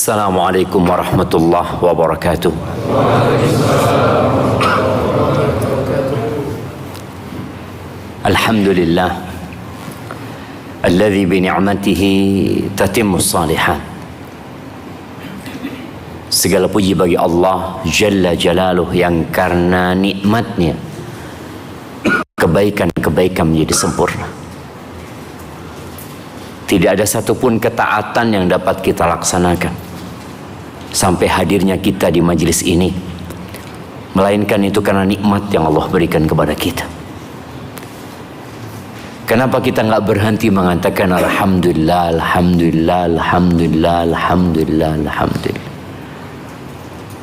Assalamualaikum warahmatullahi wabarakatuh. Alhamdulillah alladzi bi ni'matihi tatimmu shalihat. Segala puji bagi Allah Jalla Jalaluh yang karena nikmatnya kebaikan-kebaikan menjadi sempurna. Tidak ada satupun ketaatan yang dapat kita laksanakan sampai hadirnya kita di majelis ini, melainkan itu karena nikmat yang Allah berikan kepada kita. Kenapa kita nggak berhenti mengatakan Alhamdulillah, Alhamdulillah, Alhamdulillah, Alhamdulillah, Alhamdulillah.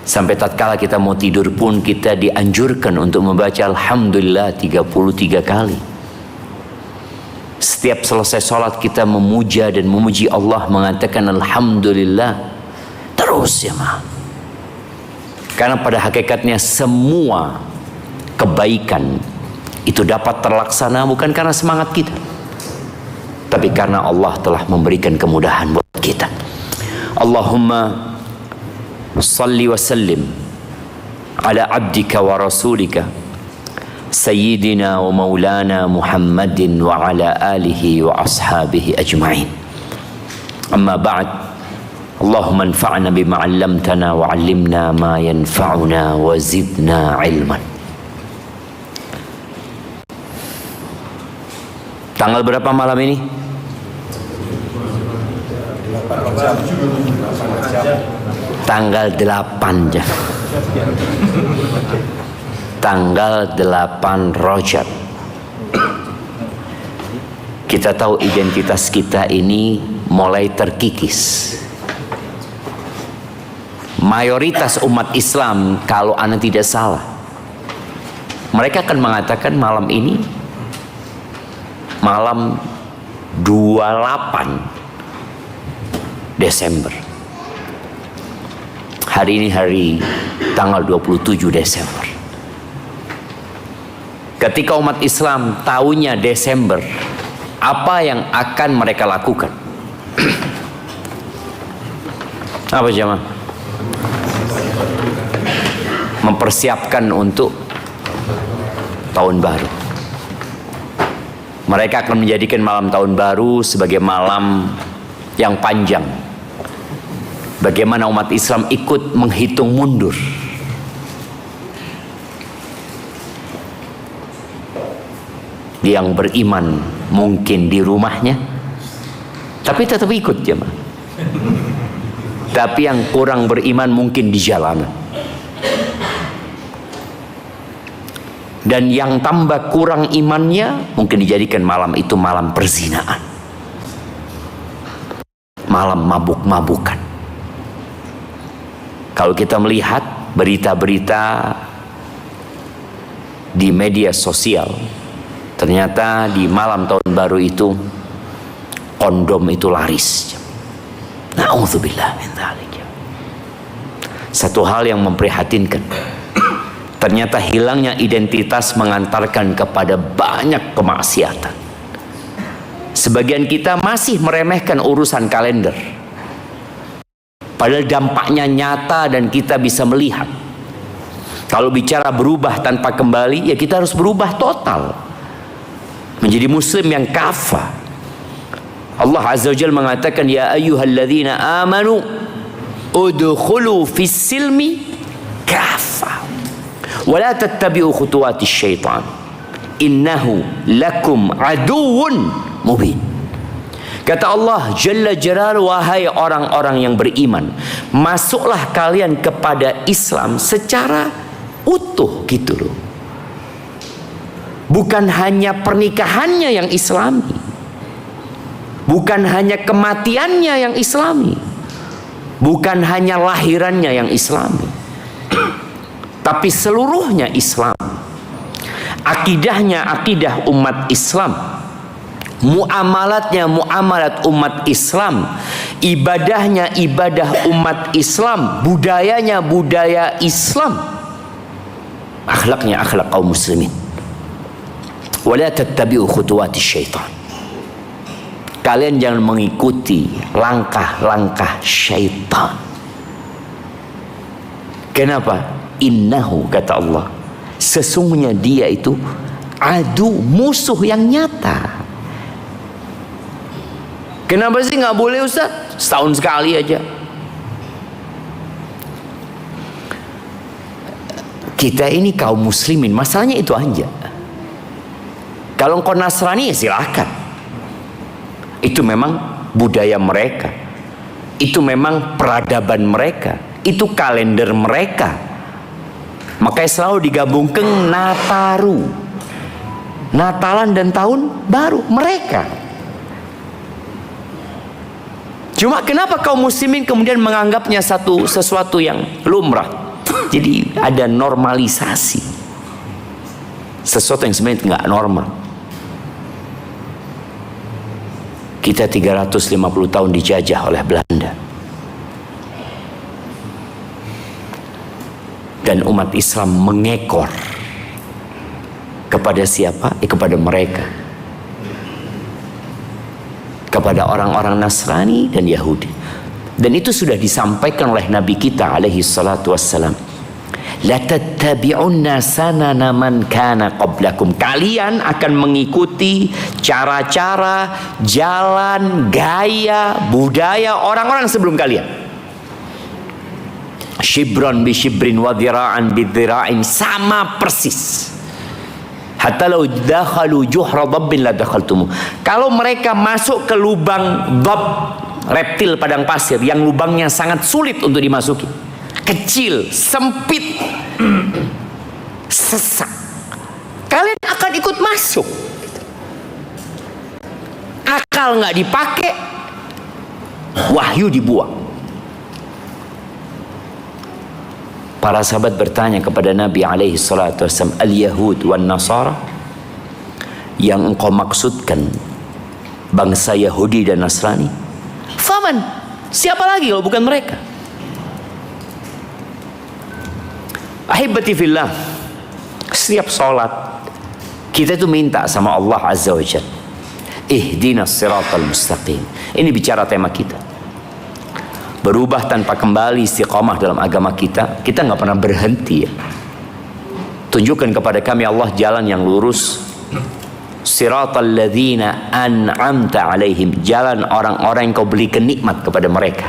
Sampai tatkala kita mau tidur pun kita dianjurkan untuk membaca Alhamdulillah 33 kali. Setiap selesai sholat kita memuja dan memuji Allah, mengatakan Alhamdulillah terus ya ma. Karena pada hakikatnya semua kebaikan itu dapat terlaksana bukan karena semangat kita, tapi karena Allah telah memberikan kemudahan buat kita. Allahumma salli wa sallim ala abdika wa rasulika Sayyidina wa maulana Muhammadin wa ala alihi wa ashabihi ajma'in. Amma ba'd. Allahumma anfa'na bima 'allamtana wa 'allimna ma yanfa'una wa zidna 'ilman. Tanggal berapa malam ini? 8 jam. Tanggal 8 jam. Tanggal 8 Rajab. Kita tahu identitas kita ini mulai terkikis. Mayoritas umat Islam, kalau ana tidak salah, mereka akan mengatakan malam ini malam 28 Desember. Hari ini hari tanggal 27 Desember. Ketika umat Islam tahunya Desember, apa yang akan mereka lakukan? Apa jemaah? Mempersiapkan untuk tahun baru. Mereka akan menjadikan malam tahun baru sebagai malam yang panjang. Bagaimana umat Islam ikut menghitung mundur. Yang beriman mungkin di rumahnya, tapi tetap ikut jemaah. Tapi yang kurang beriman mungkin di jalanan. Dan yang tambah kurang imannya mungkin dijadikan malam itu malam perzinaan, malam mabuk-mabukan. Kalau kita melihat berita-berita di media sosial, ternyata di malam tahun baru itu kondom itu laris. Na'udzubillah min dzalik. Satu hal yang memprihatinkan, ternyata hilangnya identitas mengantarkan kepada banyak kemaksiatan. Sebagian kita masih meremehkan urusan kalender, padahal dampaknya nyata dan kita bisa melihat. Kalau bicara berubah tanpa kembali, ya kita harus berubah total menjadi muslim yang kafah. Allah Azza wa Jalla mengatakan, ya ayyuhalladzina amanu udkhulu fis silmi kafah wa la tattabi'u khutuwatis syaitan innahu lakum aduwwun mubin. Kata Allah Jalla Jalaluhu, wahai orang-orang yang beriman, masuklah kalian kepada Islam secara utuh gitu loh. Bukan hanya pernikahannya yang islami, bukan hanya kematiannya yang islami, bukan hanya lahirannya yang islami, tapi seluruhnya Islam. Akidahnya akidah umat Islam, muamalatnya muamalat umat Islam, ibadahnya ibadah umat Islam, budayanya budaya Islam, akhlaknya akhlak kaum muslimin. Wala tattabi'u khutuwatis syaitan. kalian jangan mengikuti langkah-langkah syaitan. Kenapa? Innahu, kata Allah, sesungguhnya dia itu adu, musuh yang nyata. Kenapa sih nggak boleh Ustaz? Setahun sekali aja. Kita ini kaum muslimin, masalahnya itu aja. Kalau engkau Nasrani ya silahkan. Itu memang budaya mereka. Itu memang peradaban mereka. Itu kalender mereka. Makanya selalu digabungkan Nataru, Natalan dan tahun baru mereka. Cuma kenapa kaum muslimin kemudian menganggapnya sesuatu yang lumrah? Jadi ada normalisasi sesuatu yang sebenarnya nggak normal. Kita 350 tahun dijajah oleh Belanda. Dan umat Islam mengekor kepada siapa? Kepada mereka. Kepada orang-orang Nasrani dan Yahudi. Dan itu sudah disampaikan oleh Nabi kita alaihi salatu wassalam. La tattabi'unna sanana man kana qablakum. Kalian akan mengikuti cara-cara, jalan, gaya, budaya orang-orang sebelum kalian. Shibran bi shibrin wa dhira'an bi dhira'in, sama persis. Hatta law dakhalu juhra dabbin la dakhaltum. Kalau mereka masuk ke lubang dab, reptil padang pasir yang lubangnya sangat sulit untuk dimasuki, kecil, sempit, sesak, kalian akan ikut masuk. Akal nggak dipakai, wahyu dibuang. Para sahabat bertanya kepada Nabi alaihi salatu wasallam, al-Yahud wan Nasara, yang engkau maksudkan bangsa Yahudi dan Nasrani? Faman, siapa lagi kalau bukan mereka? Ahibati fillah, setiap sholat kita itu minta sama Allah azza wa jalla, ihdinas siratal mustaqim. Ini bicara tema kita. Berubah tanpa kembali, istiqamah dalam agama kita. Kita nggak pernah berhenti ya. Tunjukkan kepada kami Allah jalan yang lurus. Siratal ladzina an'amta alaihim, jalan orang-orang yang kau berikan nikmat kepada mereka.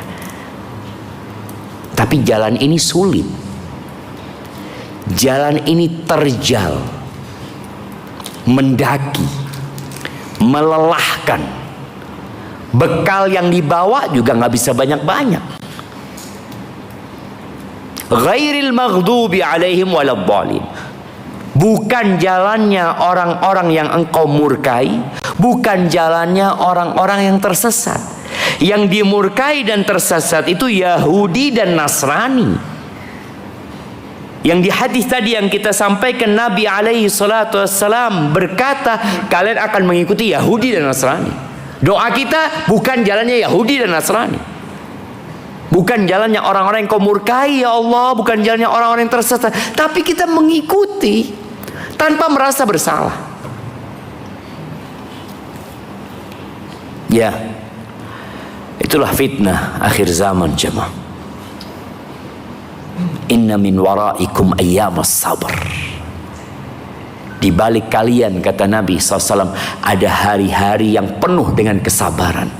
Tapi jalan ini sulit. Jalan ini terjal, mendaki, melelahkan. Bekal yang dibawa juga nggak bisa banyak-banyak. Ghairil maghdubi alaihim waladhdallin. Bukan jalannya orang-orang yang engkau murkai, bukan jalannya orang-orang yang tersesat. Yang dimurkai dan tersesat itu Yahudi dan Nasrani. Yang di hadis tadi yang kita sampaikan, Nabi alaihi salatu wassalam berkata, kalian akan mengikuti Yahudi dan Nasrani. Doa kita bukan jalannya Yahudi dan Nasrani, bukan jalannya orang-orang yang kau murkai ya Allah, bukan jalannya orang-orang yang tersesat, tapi kita mengikuti tanpa merasa bersalah. Ya, itulah fitnah akhir zaman jemaah. Inna min waraikum ayyamas sabr. Di balik kalian, kata Nabi SAW, ada hari-hari yang penuh dengan kesabaran.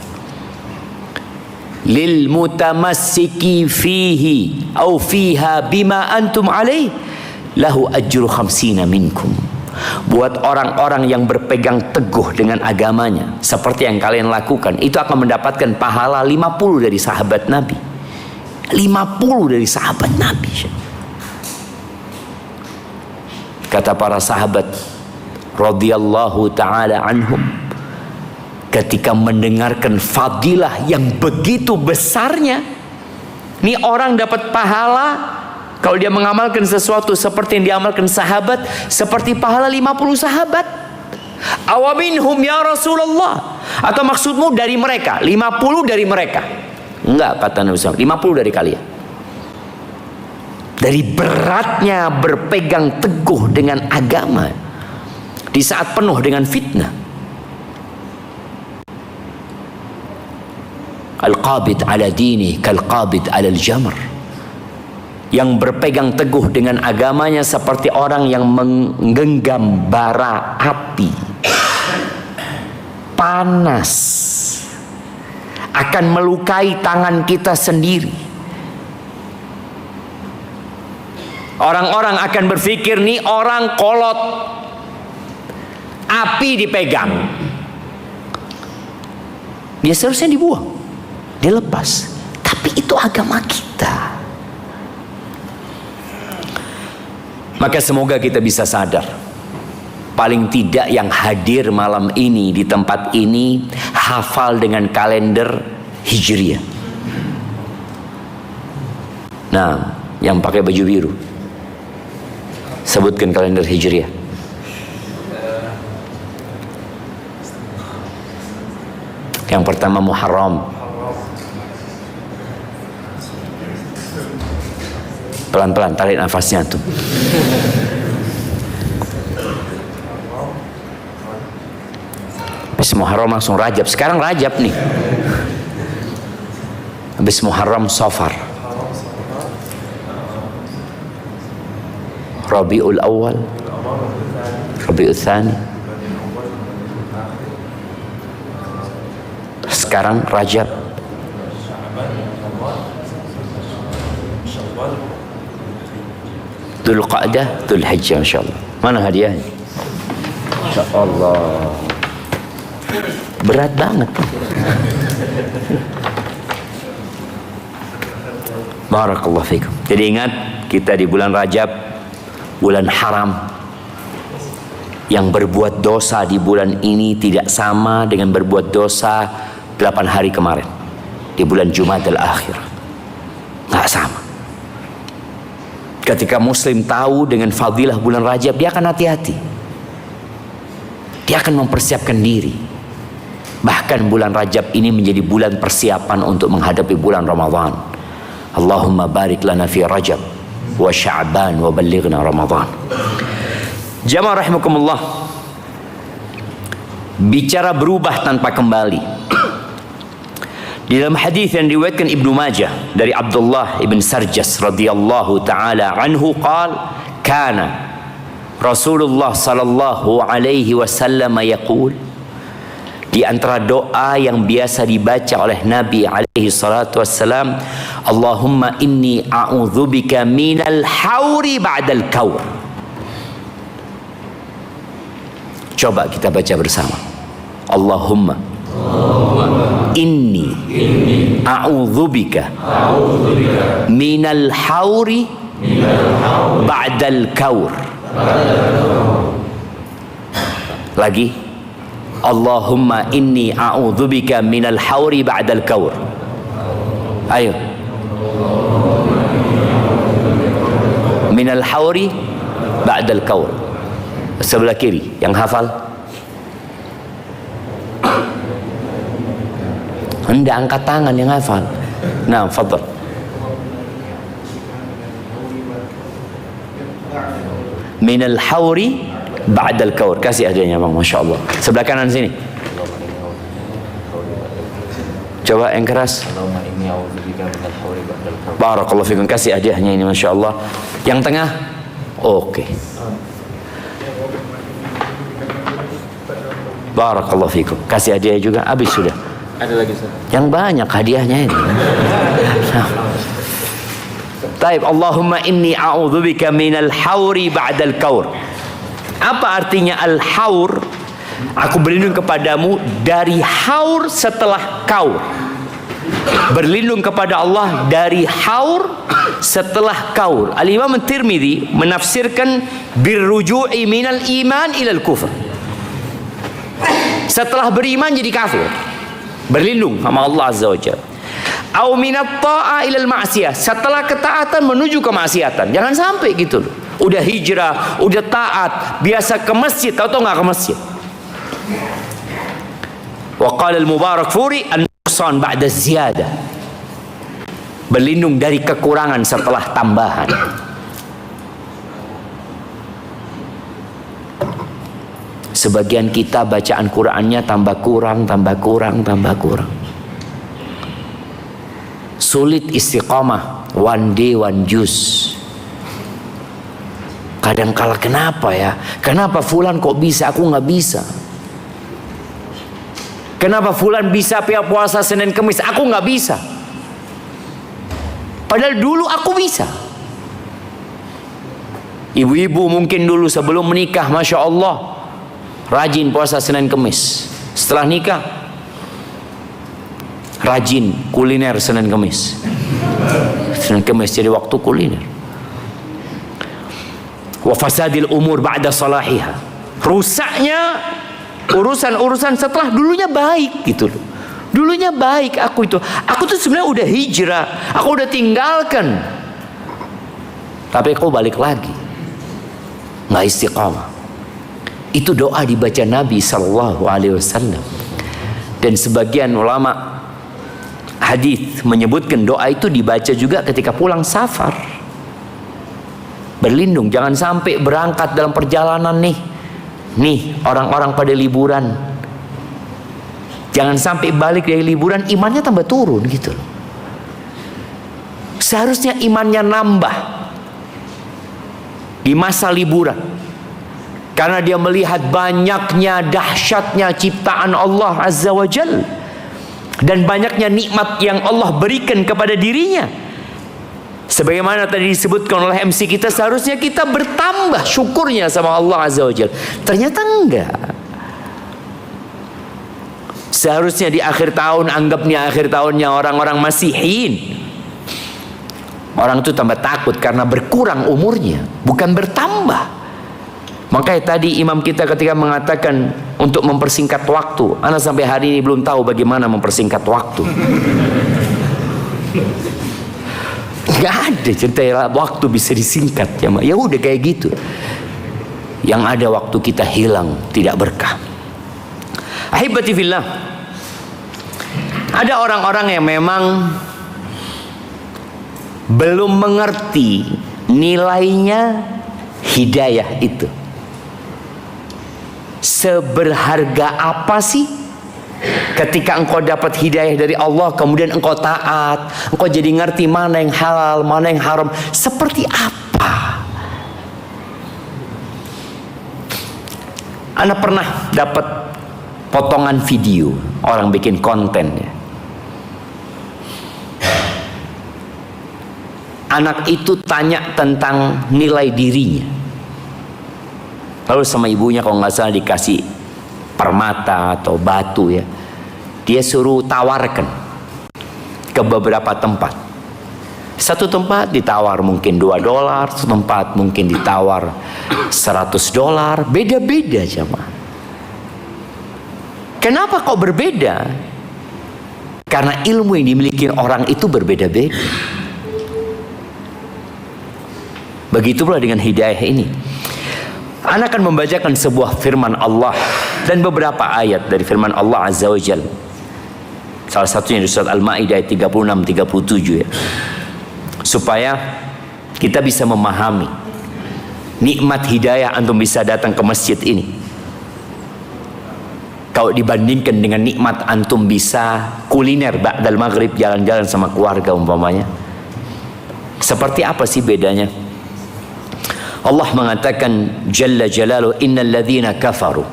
Lil mutamassiki fihi au fiha bima antum alaih lahu ajru 50 minkum. Buat orang-orang yang berpegang teguh dengan agamanya seperti yang kalian lakukan, itu akan mendapatkan pahala 50 dari sahabat Nabi. 50 dari sahabat Nabi. Kata para sahabat radhiyallahu ta'ala anhum, ketika mendengarkan fadilah yang begitu besarnya, ini orang dapat pahala kalau dia mengamalkan sesuatu seperti yang diamalkan sahabat, seperti pahala 50 sahabat. Awaminhum ya Rasulullah, atau maksudmu dari mereka 50 dari mereka? Enggak, kata Nabi SAW, 50 dari kalian. Dari beratnya berpegang teguh dengan agama di saat penuh dengan fitnah. Al-qabid ala dini kal-qabid ala al-jamr. Yang berpegang teguh dengan agamanya seperti orang yang menggenggam bara api. Panas. Akan melukai tangan kita sendiri. Orang-orang akan berpikir nih orang kolot. Api dipegang. Dia seharusnya dibuang. Dilepas. Tapi itu agama kita. Maka semoga kita bisa sadar, paling tidak yang hadir malam ini di tempat ini hafal dengan kalender Hijriah. Nah, yang pakai baju biru, sebutkan kalender Hijriah. Yang pertama Muharram. Pelan-pelan tarik nafasnya tuh. Habis Muharram langsung Rajab. Sekarang Rajab nih. Habis Muharram Safar. Rabiul Awal, Rabiul Tsani. Sekarang Rajab. Dzul Qa'dah, Dzul Hijjah, insyaallah. Mana hadiahnya? Insyaallah. Berat banget. Barakallahu fikum. Jadi ingat, kita di bulan Rajab, bulan haram. Yang berbuat dosa di bulan ini tidak sama dengan berbuat dosa 8 hari kemarin di bulan Jumadil Akhir. Nggak sama. Ketika Muslim tahu dengan fadilah bulan Rajab, dia akan hati-hati. Dia akan mempersiapkan diri. Bahkan bulan Rajab ini menjadi bulan persiapan untuk menghadapi bulan Ramadan. Allahumma barik lana fi Rajab wa Sya'ban wa ballighna Ramadan. Jamaah rahimakumullah. Bicara berubah tanpa kembali. Di dalam hadis yang diriwayatkan Ibnu Majah dari Abdullah ibn Sarjas radhiyallahu taala anhu qala kana Rasulullah sallallahu alaihi wasallam yaqul, di antara doa yang biasa dibaca oleh Nabi alaihi salatu wassalam, Allahumma inni a'udzubika minal hauri ba'dal kaur. Coba kita baca bersama. Allahumma inni a'udzubika minal hauri ba'dal kaur. Lagi. Allahumma inni a'udzubika minal hauri ba'dal kaur. Ayo. Minal hauri ba'dal kaur. Sebelah kiri yang hafal. Anda angkat tangan yang hafal. Nah, fadhal. Minal hauri ba'dal kaur. Kasih adanya bang, masya Allah. Sebelah kanan sini. Coba yang keras. Barakallahu fikum. Kasih hadiahnya ini, masya Allah. Yang tengah. Oke. Barakallahu fikum. Kasih hadiah juga. Habis sudah. Ada lagi, Ustaz. Yang banyak hadiahnya ini. Taib. Allahumma inni a'udzubika minal hauri ba'dal kaur. Apa artinya al-haur? Aku berlindung kepadamu dari haur setelah kaur. Berlindung kepada Allah dari haur setelah kaur. Al-Imam At-Tirmidzi menafsirkan birruju'i minal iman ilal kufr. Setelah beriman jadi kafir. Berlindung sama Allah Azza wa Jalla. Au minat ta'a ilal ma'siyah. Setelah ketaatan menuju kemaksiatan. Jangan sampai gitu loh. Udah hijrah, udah taat, biasa ke masjid, tahu nggak ke masjid. Wa qala al-Mubarakfuri an-nuqsan ba'da ziyadah. Berlindung dari kekurangan setelah tambahan. Sebagian kita bacaan Qur'annya tambah kurang, tambah kurang, tambah kurang. sulit istiqamah, one day one juice. Kadang kala kenapa ya? Kenapa fulan kok bisa, aku nggak bisa? Kenapa fulan bisa puasa Senin Kemis, aku nggak bisa? Padahal dulu aku bisa. Ibu-ibu mungkin dulu sebelum menikah, Masya Allah, rajin puasa Senin Kemis. Setelah nikah, rajin kuliner Senin Kemis. Senin Kemis jadi waktu kuliner. Wa fasadil umur ba'da salahiha. Rusaknya urusan-urusan setelah dulunya baik gitu loh. Dulunya baik aku itu. Aku tuh sebenarnya udah hijrah, aku udah tinggalkan. Tapi aku balik lagi. Nggak istiqamah. Itu doa dibaca Nabi SAW. Dan sebagian ulama hadis menyebutkan doa itu dibaca juga ketika pulang safar. Berlindung, jangan sampai berangkat dalam perjalanan nih orang-orang pada liburan, jangan sampai balik dari liburan imannya tambah turun gitu. Seharusnya imannya nambah di masa liburan, karena dia melihat banyaknya dahsyatnya ciptaan Allah Azza wa Jalla dan banyaknya nikmat yang Allah berikan kepada dirinya. Sebagaimana tadi disebutkan oleh MC kita, seharusnya kita bertambah syukurnya sama Allah Azza wa Jalla. Ternyata enggak. Seharusnya di akhir tahun, anggapnya akhir tahunnya orang-orang Masihin, orang itu tambah takut karena berkurang umurnya, bukan bertambah. Makanya tadi imam kita ketika mengatakan untuk mempersingkat waktu, ana sampai hari ini belum tahu bagaimana mempersingkat waktu. Gak ada cerita waktu bisa disingkat ya udah kayak gitu. Yang ada waktu kita hilang, tidak berkah. Ahibati fillah, ada orang-orang yang memang belum mengerti nilainya hidayah itu. Seberharga apa sih ketika engkau dapat hidayah dari Allah, kemudian engkau taat, engkau jadi ngerti mana yang halal, mana yang haram, seperti apa? Ana pernah dapat potongan video orang bikin konten ya. Anak itu tanya tentang nilai dirinya, lalu sama ibunya kalau nggak salah dikasih permata atau batu ya, dia suruh tawarkan ke beberapa tempat. Satu tempat ditawar mungkin $2, satu tempat mungkin ditawar $100, beda-beda jemaah. Kenapa kok berbeda? Karena ilmu yang dimiliki orang itu berbeda-beda. Begitu pula dengan hidayah ini. Ana akan membacakan sebuah firman Allah dan beberapa ayat dari firman Allah Azza wa Jalla. Salah satunya di surat Al-Maidah ayat 36-37 ya. Supaya kita bisa memahami nikmat hidayah antum bisa datang ke masjid ini. Kalau dibandingkan dengan nikmat antum bisa kuliner ba'dal maghrib, jalan-jalan sama keluarga umpamanya. Seperti apa sih bedanya? Allah mengatakan Jalla Jalaluhu, innal ladzina kafaru,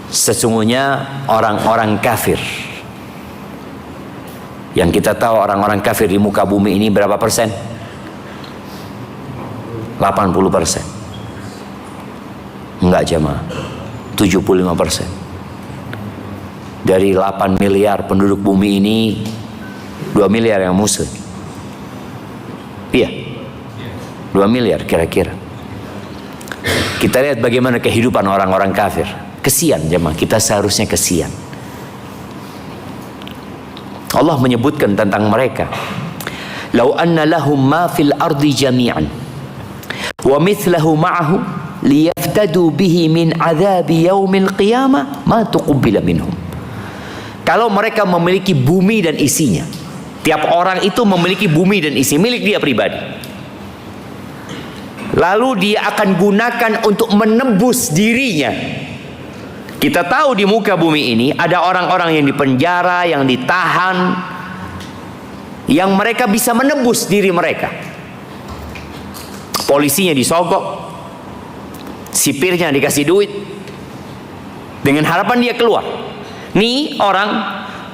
sesungguhnya orang-orang kafir. Yang kita tahu orang-orang kafir di muka bumi ini berapa persen? 80%. Enggak jemaah, 75%. Dari 8 miliar penduduk bumi ini 2 miliar yang muslim. Iya, 2 miliar kira-kira. Kita lihat bagaimana kehidupan orang-orang kafir. Kesian jemaah, kita seharusnya kesian. Allah menyebutkan tentang mereka, "Lau anna lahum ma fil ardi jami'an wa mithlahu ma'ahu liyaftadu bihi min adzabi yaumil qiyamah ma tuqbila minhum." Kalau mereka memiliki bumi dan isinya, tiap orang itu memiliki bumi dan isi milik dia pribadi, lalu dia akan gunakan untuk menebus dirinya. Kita tahu di muka bumi ini ada orang-orang yang dipenjara, yang ditahan, yang mereka bisa menebus diri mereka. Polisinya disogok, sipirnya dikasih duit, dengan harapan dia keluar. Nih orang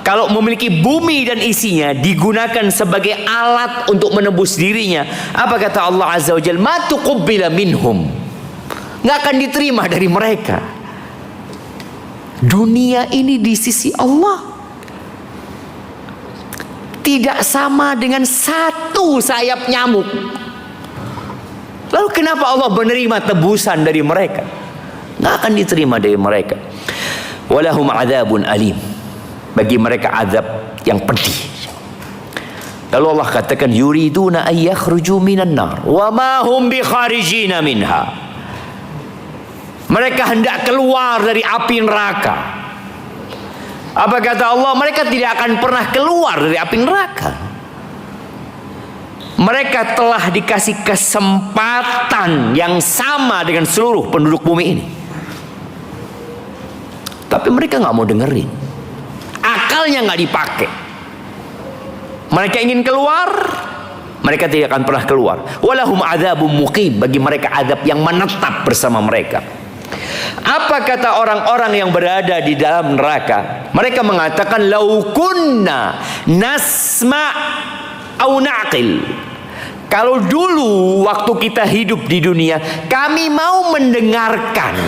kalau memiliki bumi dan isinya digunakan sebagai alat untuk menebus dirinya. Apa kata Allah Azza wa Jalla? Ma tuqbila minhum. Nggak akan diterima dari mereka. Dunia ini di sisi Allah tidak sama dengan satu sayap nyamuk. Lalu kenapa Allah menerima tebusan dari mereka? Nggak akan diterima dari mereka. Walahum adzabun alim. Bagi mereka azab yang pedih. Lalu Allah katakan yuriduna ay yakhruju minan nar wa ma hum bikharijina minha. Mereka hendak keluar dari api neraka. Apa kata Allah? Mereka tidak akan pernah keluar dari api neraka. Mereka telah dikasih kesempatan yang sama dengan seluruh penduduk bumi ini. Tapi mereka nggak mau dengerin. Akalnya nggak dipakai. Mereka ingin keluar, mereka tidak akan pernah keluar. Walahum adzabum muqim. Bagi mereka azab yang menetap bersama mereka. Apa kata orang-orang yang berada di dalam neraka? Mereka mengatakan lau kunna nasma au naqil. Kalau dulu waktu kita hidup di dunia, kami mau mendengarkan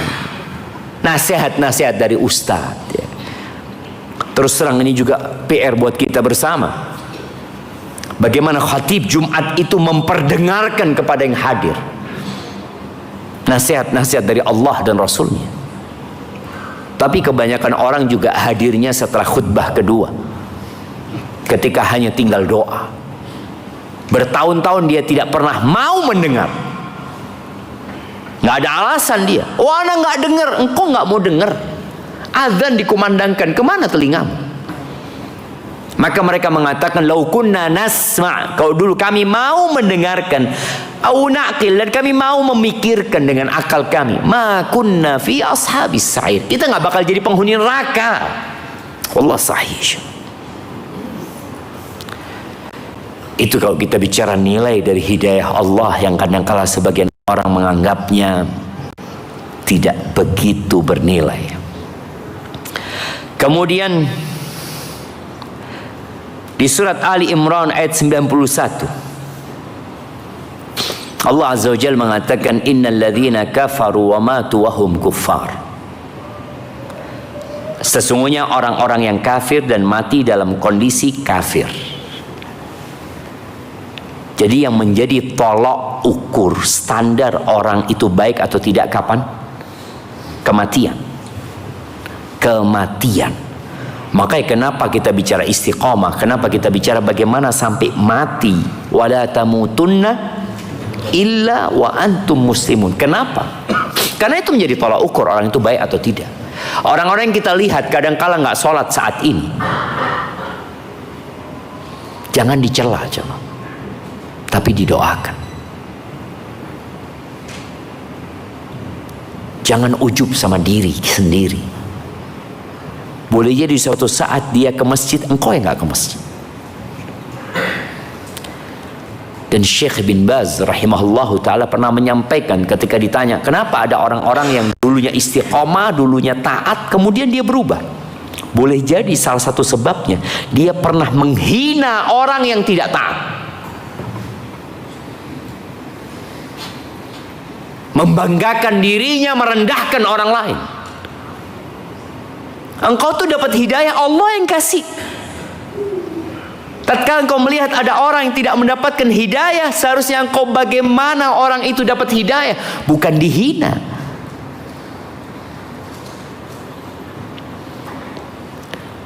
nasihat-nasihat dari ustadz. Terus terang ini juga PR buat kita bersama. Bagaimana khatib Jumat itu memperdengarkan kepada yang hadir nasihat-nasihat dari Allah dan Rasulnya. Tapi kebanyakan orang juga hadirnya setelah khutbah kedua, ketika hanya tinggal doa. Bertahun-tahun dia tidak pernah mau mendengar. Nggak ada alasan dia. Oh, anak nggak dengar. Engkau nggak mau dengar. Azan dikumandangkan, kemana telingamu? Maka mereka mengatakan lau kunna nasma, kalau dulu kami mau mendengarkan, au naqil, dan kami mau memikirkan dengan akal kami, ma kunna fi ashabis sa'ir, kita nggak bakal jadi penghuni neraka. Allah sahih. Itu kalau kita bicara nilai dari hidayah Allah yang kadang-kala sebagian orang menganggapnya tidak begitu bernilai. Kemudian di surat Ali Imran ayat 91, Allah Azza wa Jalla mengatakan innal ladzina kafaru wa matu wa hum kuffar. Sesungguhnya orang-orang yang kafir dan mati dalam kondisi kafir. Jadi yang menjadi tolok ukur standar orang itu baik atau tidak kapan? Kematian. Kematian. Makanya kenapa kita bicara istiqamah? Kenapa kita bicara bagaimana sampai mati? Wala tamutunna illa wa antum muslimun. Kenapa? Karena itu menjadi tolak ukur orang itu baik atau tidak. Orang-orang yang kita lihat kadang-kala nggak sholat saat ini, jangan dicela, tapi didoakan. Jangan ujub sama diri sendiri. Boleh jadi suatu saat dia ke masjid, engkau yang nggak ke masjid. Dan Syekh bin Baz rahimahullahu ta'ala pernah menyampaikan ketika ditanya, kenapa ada orang-orang yang dulunya istiqomah, dulunya taat, kemudian dia berubah. Boleh jadi salah satu sebabnya, dia pernah menghina orang yang tidak taat. Membanggakan dirinya, merendahkan orang lain. Engkau tuh dapat hidayah, Allah yang kasih. Tatkala engkau melihat ada orang yang tidak mendapatkan hidayah, seharusnya engkau bagaimana orang itu dapat hidayah, bukan dihina.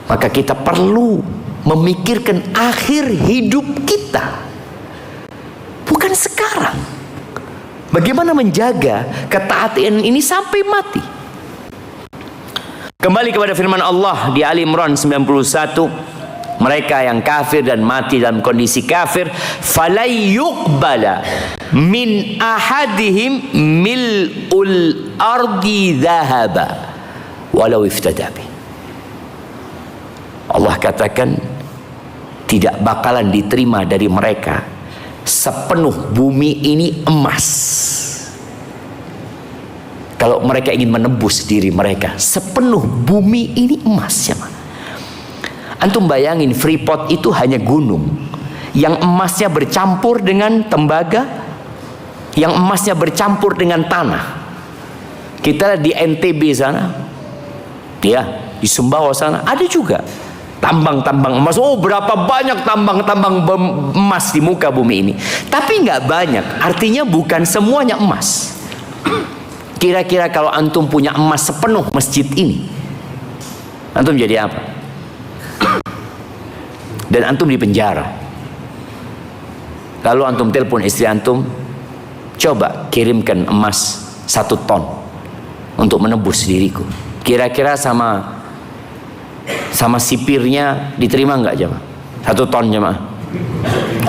Maka kita perlu memikirkan akhir hidup kita, bukan sekarang. Bagaimana menjaga ketaatan ini sampai mati. Kembali kepada firman Allah di Ali Imran 91, mereka yang kafir dan mati dalam kondisi kafir, falay yuqbala min ahadihim mil'ul ardi dhahaba walau iftada bi. Allah katakan tidak bakalan diterima dari mereka sepenuh bumi ini emas. Kalau mereka ingin menebus diri mereka, sepenuh bumi ini emas ya. Antum bayangin, Freeport itu hanya gunung yang emasnya bercampur dengan tembaga, yang emasnya bercampur dengan tanah. Kita di NTB sana, ya, di Sumbawa sana ada juga tambang-tambang emas. Oh, berapa banyak tambang-tambang emas di muka bumi ini. Tapi nggak banyak, artinya bukan semuanya emas. Kira-kira kalau antum punya emas sepenuh masjid ini, antum jadi apa? Dan antum di penjara. Lalu antum telepon istri antum, coba kirimkan emas 1 ton untuk menebus diriku. Kira-kira sama sipirnya diterima enggak jemaah? 1 ton jemaah?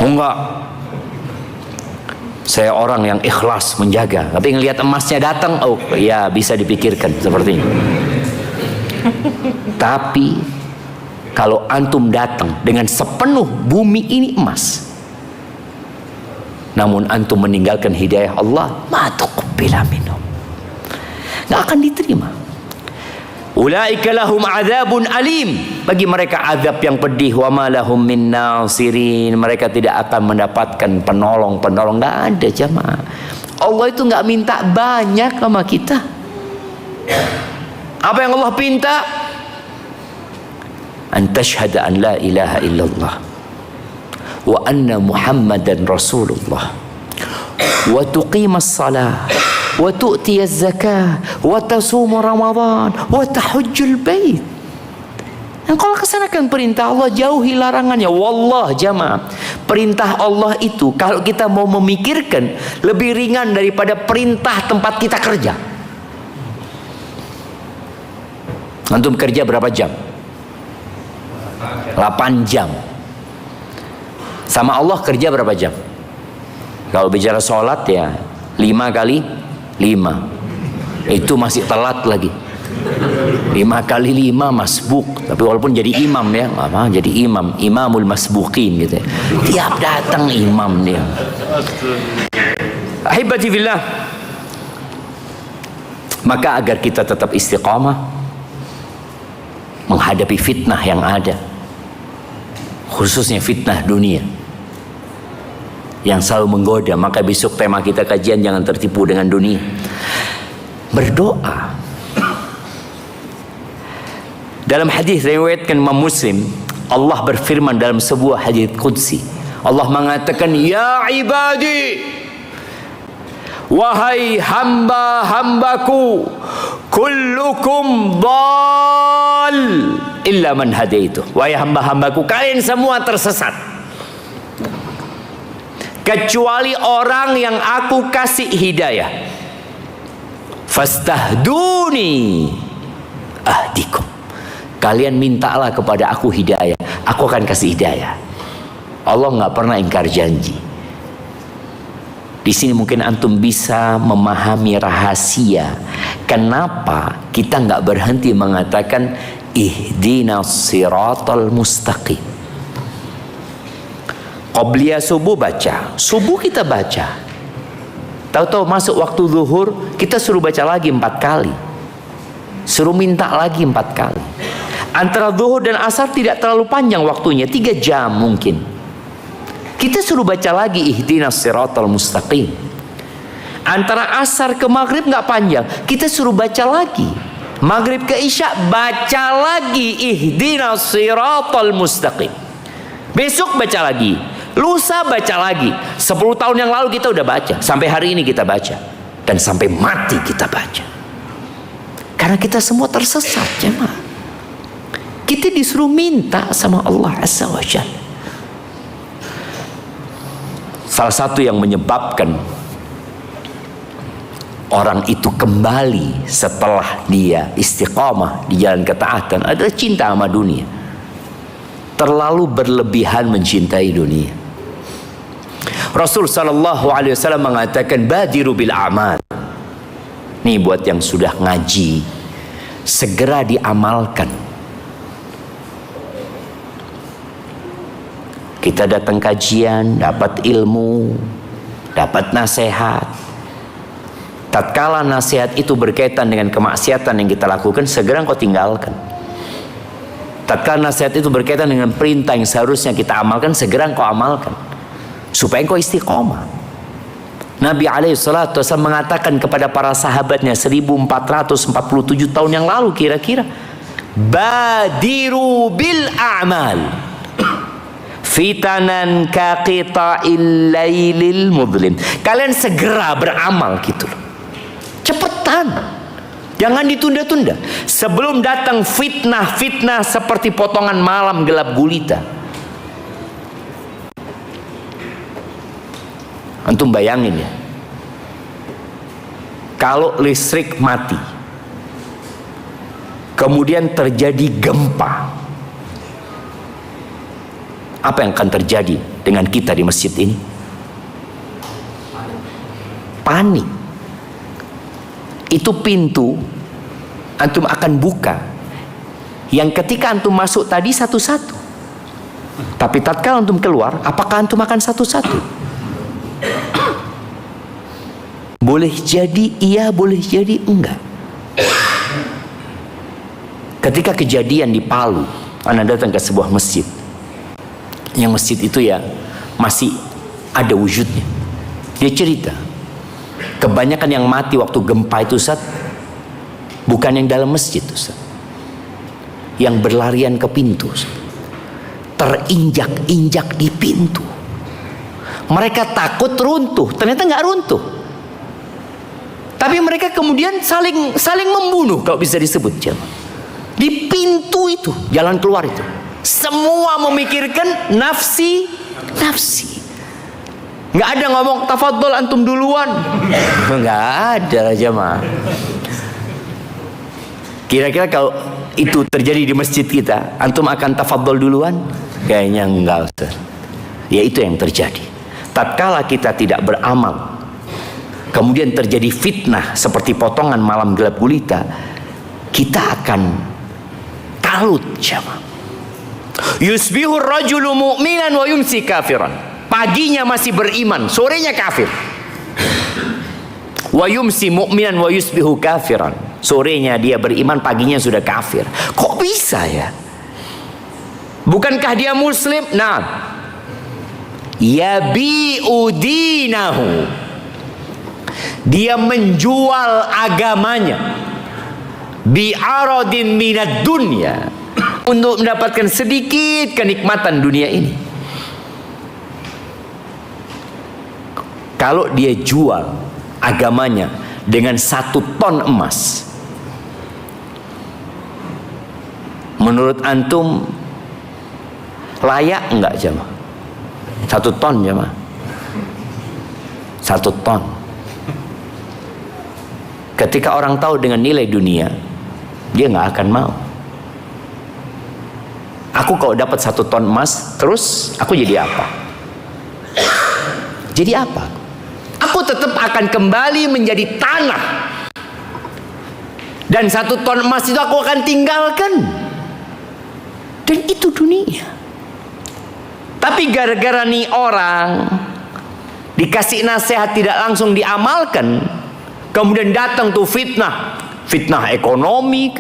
Oh, enggak. Saya orang yang ikhlas menjaga, tapi ngelihat emasnya datang, oh ya bisa dipikirkan seperti ini. Tapi kalau antum datang dengan sepenuh bumi ini emas, namun antum meninggalkan hidayah Allah, ma tuqbila minhum, nggak akan diterima. Ulaika lahum adzabun alim, bagi mereka azab yang pedih. Wa ma lahum min nasirin, mereka tidak akan mendapatkan penolong. Nggak ada jamaah. Allah itu nggak minta banyak sama kita. Apa yang Allah minta? An tashhada an la ilaha illallah wa anna muhammadan rasulullah wa tuqimas salah wa tu'tiyaz zakah wa tasumu ramadan wa tahujjul bait. Yang kau laksanakan perintah Allah, jauhi larangannya. Wallah jamaah, perintah Allah itu kalau kita mau memikirkan lebih ringan daripada perintah tempat kita kerja. Antum kerja berapa jam? 8 jam. Sama Allah kerja berapa jam? Kalau bicara sholat ya 5 kali 5, itu masih telat lagi. 5 kali 5 masbuk, tapi walaupun jadi imam ya, apa? Jadi imamul masbukin gitu ya. Tiap datang imam dia. Ahibati fillah, maka agar kita tetap istiqamah menghadapi fitnah yang ada, khususnya fitnah dunia yang selalu menggoda, maka besok tema kita kajian jangan tertipu dengan dunia. Berdoa. Dalam hadis riwayatkan Imam Muslim, Allah berfirman dalam sebuah hadis qudsi. Allah mengatakan, ya ibadi, wahai hamba-hambaku, kullukum dhal illa man hadaitu. Wahai hamba-hambaku, kalian semua tersesat kecuali orang yang aku kasih hidayah. Fastahduni ahdikum. Kalian mintalah kepada aku hidayah, aku akan kasih hidayah. Allah nggak pernah ingkar janji. Di sini mungkin antum bisa memahami rahasia kenapa kita nggak berhenti mengatakan ihdinas siratal mustaqim. Qobliyah subuh baca, subuh kita baca. Tahu-tahu masuk waktu zuhur kita suruh baca lagi 4 kali, suruh minta lagi 4 kali. Antara zuhur dan asar tidak terlalu panjang waktunya, 3 jam mungkin. Kita suruh baca lagi ihdinas siratal mustaqim. Antara asar ke maghrib nggak panjang, kita suruh baca lagi. Maghrib ke isya baca lagi ihdinas siratal mustaqim. Besok baca lagi, lusa baca lagi. 10 tahun yang lalu kita udah baca, sampai hari ini kita baca, dan sampai mati kita baca. Karena kita semua tersesat jemaah. Kita disuruh minta sama Allah Azza wa Jalla. Salah satu yang menyebabkan orang itu kembali setelah dia istiqamah di jalan ketaatan adalah cinta sama dunia. Terlalu berlebihan mencintai dunia. Rasul sallallahu alaihi wasallam mengatakan badiru bil a'mal. Nih buat yang sudah ngaji, segera diamalkan. Kita datang kajian, dapat ilmu, dapat nasihat. Tatkala nasihat itu berkaitan dengan kemaksiatan yang kita lakukan, segera engkau tinggalkan. Tatkala nasihat itu berkaitan dengan perintah yang seharusnya kita amalkan, segera engkau amalkan, supaya engkau istiqomah. Nabi alaihissalatu wassalam mengatakan kepada para sahabatnya 1447 tahun yang lalu kira-kira, badiru bil a'mal fitanan kaqita'il lailil mudlim. Kalian segera beramal gitu loh, cepetan, jangan ditunda-tunda, sebelum datang fitnah-fitnah seperti potongan malam gelap gulita. Antum bayangin ya, kalau listrik mati, kemudian terjadi gempa, apa yang akan terjadi dengan kita di masjid ini? Panik. Itu pintu antum akan buka, yang ketika antum masuk tadi satu-satu, tapi tatkala antum keluar, apakah antum akan satu-satu? Boleh jadi iya, boleh jadi enggak. Ketika kejadian di Palu, anak datang ke sebuah masjid, yang masjid itu ya masih ada wujudnya. Dia cerita, kebanyakan yang mati waktu gempa itu, Ustaz, bukan yang dalam masjid, Ustaz, yang berlarian ke pintu, Ustaz, terinjak-injak di pintu. Mereka takut runtuh, ternyata nggak runtuh, tapi mereka kemudian saling membunuh, kalau bisa disebut jemaah. Di pintu itu, jalan keluar itu, semua memikirkan nafsi. Nggak ada ngomong tafadhol antum duluan, nggak ada jemaah. Kira-kira kalau itu terjadi di masjid kita, antum akan tafadhol duluan? Kayaknya enggak, Ustaz. Ya, itu yang terjadi. Tatkala kita tidak beramal, kemudian terjadi fitnah seperti potongan malam gelap gulita, kita akan kalut jemaah. Yusbihur rajulu mu'minan wa yumsi kafiran. Paginya masih beriman, sorenya kafir. Wa yumsi mu'minan wa yusbihu kafiran. Sorenya dia beriman, paginya sudah kafir. Kok bisa ya? Bukankah dia muslim? Nah, yabi'u dinahu, dia menjual agamanya, bi'aradin minad dunya, untuk mendapatkan sedikit kenikmatan dunia ini. Kalau dia jual agamanya dengan 1 ton emas, menurut antum layak enggak jemaah? 1 ton jemaah, 1 ton. Ketika orang tahu dengan nilai dunia, dia nggak akan mau. Aku kalau dapat 1 ton emas, terus aku jadi apa? Jadi apa? Aku tetap akan kembali menjadi tanah, dan 1 ton emas itu aku akan tinggalkan. Dan itu dunia. Tapi gara-gara nih orang dikasih nasihat tidak langsung diamalkan, kemudian datang tuh fitnah ekonomi,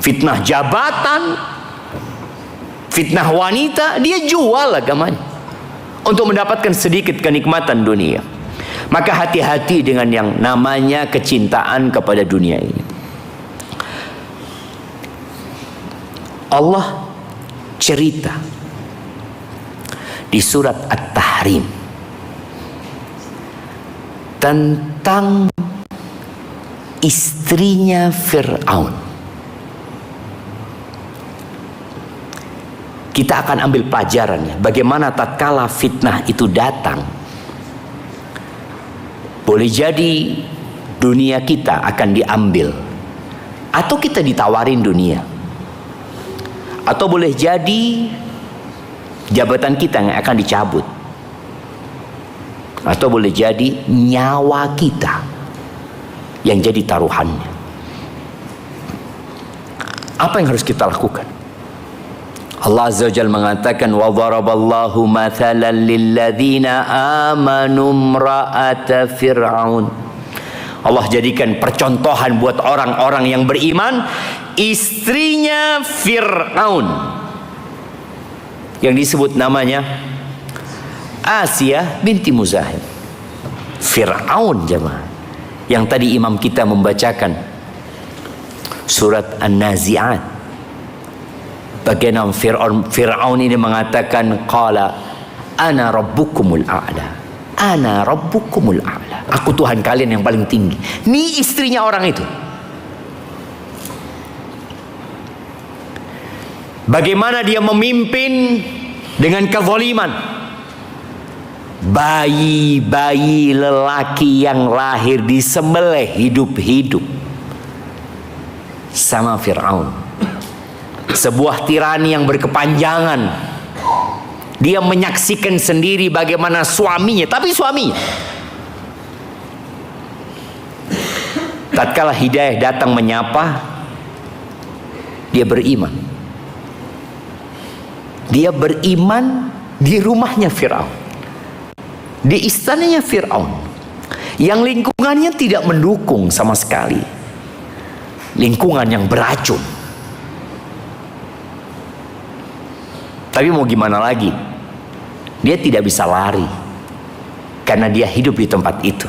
fitnah jabatan, fitnah wanita, dia jual agamanya untuk mendapatkan sedikit kenikmatan dunia. Maka hati-hati dengan yang namanya kecintaan kepada dunia ini. Allah cerita di surat At-Tahrim tentang istrinya Fir'aun. Kita akan ambil pelajarannya, bagaimana tatkala fitnah itu datang, boleh jadi dunia kita akan diambil, atau kita ditawarin dunia, atau boleh jadi jabatan kita yang akan dicabut, atau boleh jadi nyawa kita yang jadi taruhannya. Apa yang harus kita lakukan? Allah Azza wa Jalla mengatakan, wa daraballahu mathalan lilladzina amanu imra'ata fir'aun. Allah jadikan percontohan buat orang-orang yang beriman, istrinya Fir'aun, yang disebut namanya Asia binti Muzahim. Fir'aun jemaah, yang tadi imam kita membacakan surat An-Nazi'at. Bagaimana Fir'aun ini mengatakan, qala ana rabbukumul a'la, ana rabbukumul a'la, aku Tuhan kalian yang paling tinggi. Ini istrinya orang itu. Bagaimana dia memimpin dengan kezaliman. Bayi-bayi lelaki yang lahir disembelih hidup-hidup sama Fir'aun. Sebuah tirani yang berkepanjangan. Dia menyaksikan sendiri bagaimana suaminya, tapi suaminya tatkala hidayah datang menyapa, dia beriman. Dia beriman di rumahnya Fir'aun, di istananya Fir'aun, yang lingkungannya tidak mendukung sama sekali, lingkungan yang beracun. Tapi mau gimana lagi, dia tidak bisa lari karena dia hidup di tempat itu.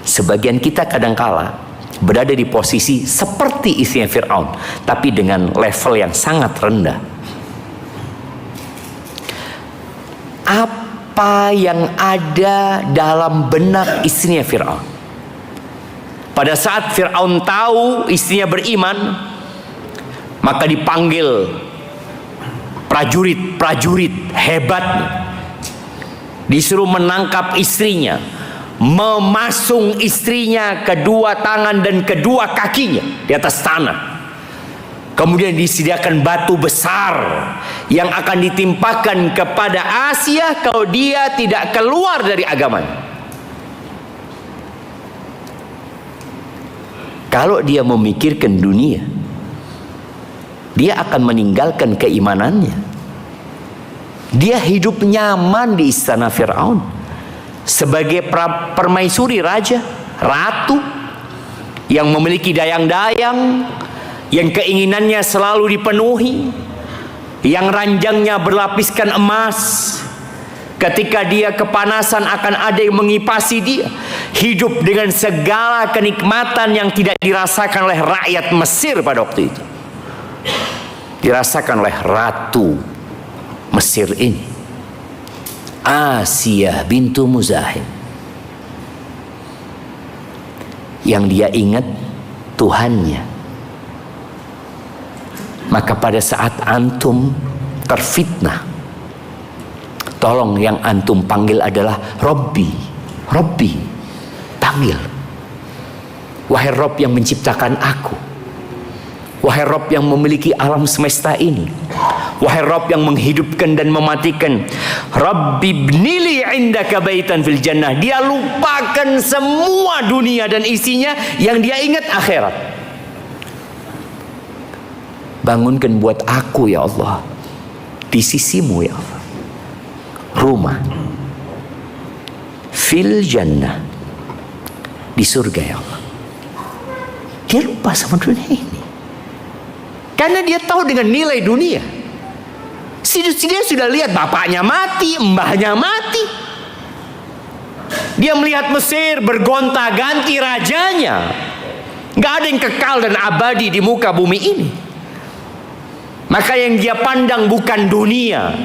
Sebagian kita kadangkala berada di posisi seperti istrinya Fir'aun, tapi dengan level yang sangat rendah. Apa yang ada dalam benak istrinya Fir'aun? Pada saat Fir'aun tahu istrinya beriman, maka dipanggil prajurit-prajurit hebatnya, disuruh menangkap istrinya, memasung istrinya kedua tangan dan kedua kakinya di atas tanah. Kemudian disediakan batu besar yang akan ditimpakan kepada Asia kalau dia tidak keluar dari agamanya. Kalau dia memikirkan dunia, dia akan meninggalkan keimanannya. Dia hidup nyaman di istana Fir'aun sebagai permaisuri raja, ratu yang memiliki dayang-dayang, yang keinginannya selalu dipenuhi, yang ranjangnya berlapiskan emas. Ketika dia kepanasan akan ada yang mengipasi dia. Hidup dengan segala kenikmatan yang tidak dirasakan oleh rakyat Mesir pada waktu itu, dirasakan oleh ratu Mesir ini, Asia bintu Muzahim. Yang dia ingat Tuhannya. Maka pada saat antum terfitnah, tolong yang antum panggil adalah Robbi. Robbi, panggil. Wahai Rob yang menciptakan aku, wahai Rob yang memiliki alam semesta ini, wahai Rob yang menghidupkan dan mematikan. Rabbi ibnili indaka baitan fil jannah. Dia lupakan semua dunia dan isinya, yang dia ingat akhirat. Bangunkan buat aku ya Allah di sisimu ya Allah rumah fil jannah, di surga ya Allah. Dia lupa sama dunia ini karena dia tahu dengan nilai dunia. Dia sudah lihat bapaknya mati, mbahnya mati. Dia melihat Mesir bergonta-ganti rajanya. Gak ada yang kekal dan abadi di muka bumi ini. Maka yang dia pandang bukan dunia.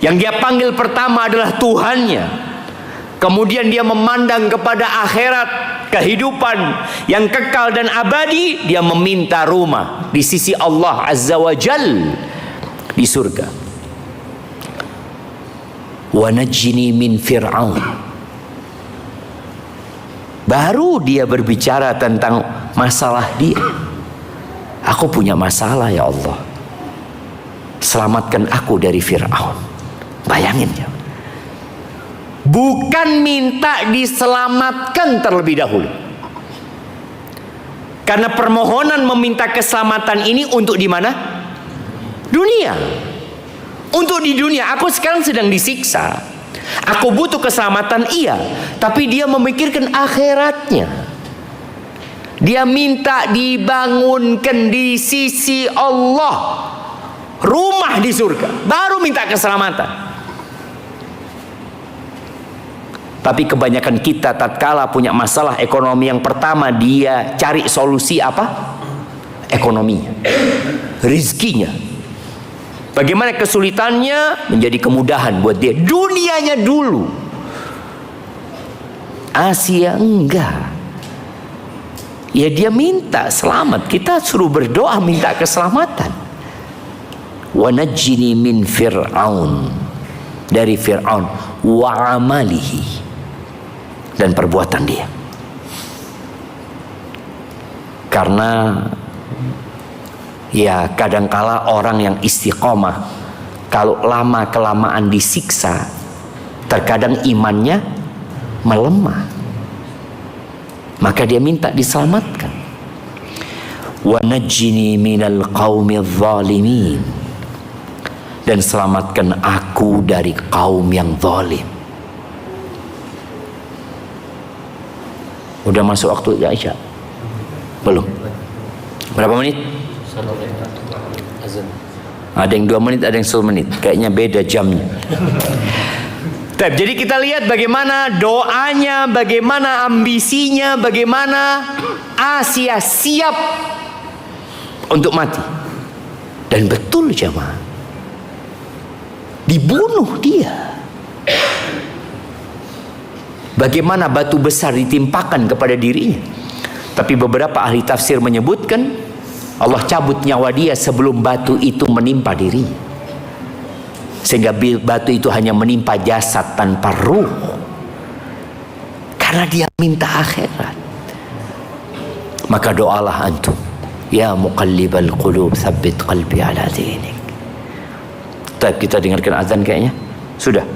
Yang dia panggil pertama adalah Tuhannya. Kemudian dia memandang kepada akhirat, kehidupan yang kekal dan abadi. Dia meminta rumah di sisi Allah Azza wa Jal di surga. Wa najjini min Fir'aun. Baru dia berbicara tentang masalah dia. Aku punya masalah ya Allah, selamatkan aku dari Fir'aun. Bayangin ya, bukan minta diselamatkan terlebih dahulu, karena permohonan meminta keselamatan ini untuk di mana? Dunia. Untuk di dunia, aku sekarang sedang disiksa. Aku butuh keselamatan, iya. Tapi dia memikirkan akhiratnya. Dia minta dibangunkan di sisi Allah rumah di surga, baru minta keselamatan. Tapi kebanyakan kita tatkala punya masalah ekonomi, yang pertama dia cari solusi apa? Ekonominya, rizkinya. Bagaimana kesulitannya menjadi kemudahan buat dia. Dunianya dulu. Asia enggak. Ya dia minta selamat. Kita suruh berdoa minta keselamatan. Wa najjini min Fir'aun, dari Fir'aun, wa amalihi, dan perbuatan dia. Karena ya kadangkala orang yang istiqomah kalau lama kelamaan disiksa, terkadang imannya melemah, maka dia minta diselamatkan. Wa najjini minal qaumidz zalimin, dan selamatkan aku dari kaum yang zalim. Udah masuk waktu Isya? Belum? Berapa menit? Ada yang 2 menit, ada yang 10 menit. Kayaknya beda jamnya. Jadi kita lihat bagaimana doanya, bagaimana ambisinya, bagaimana Asia siap untuk mati. Dan betul jemaah, dibunuh dia. Bagaimana batu besar ditimpakan kepada dirinya. Tapi beberapa ahli tafsir menyebutkan Allah cabut nyawa dia sebelum batu itu menimpa dirinya, sehingga batu itu hanya menimpa jasad tanpa ruh, karena dia minta akhirat. Maka doalah antum, ya muqallibal qulub tsabbit qalbi ala dinik. Kita dengarkan azan kayaknya sudah.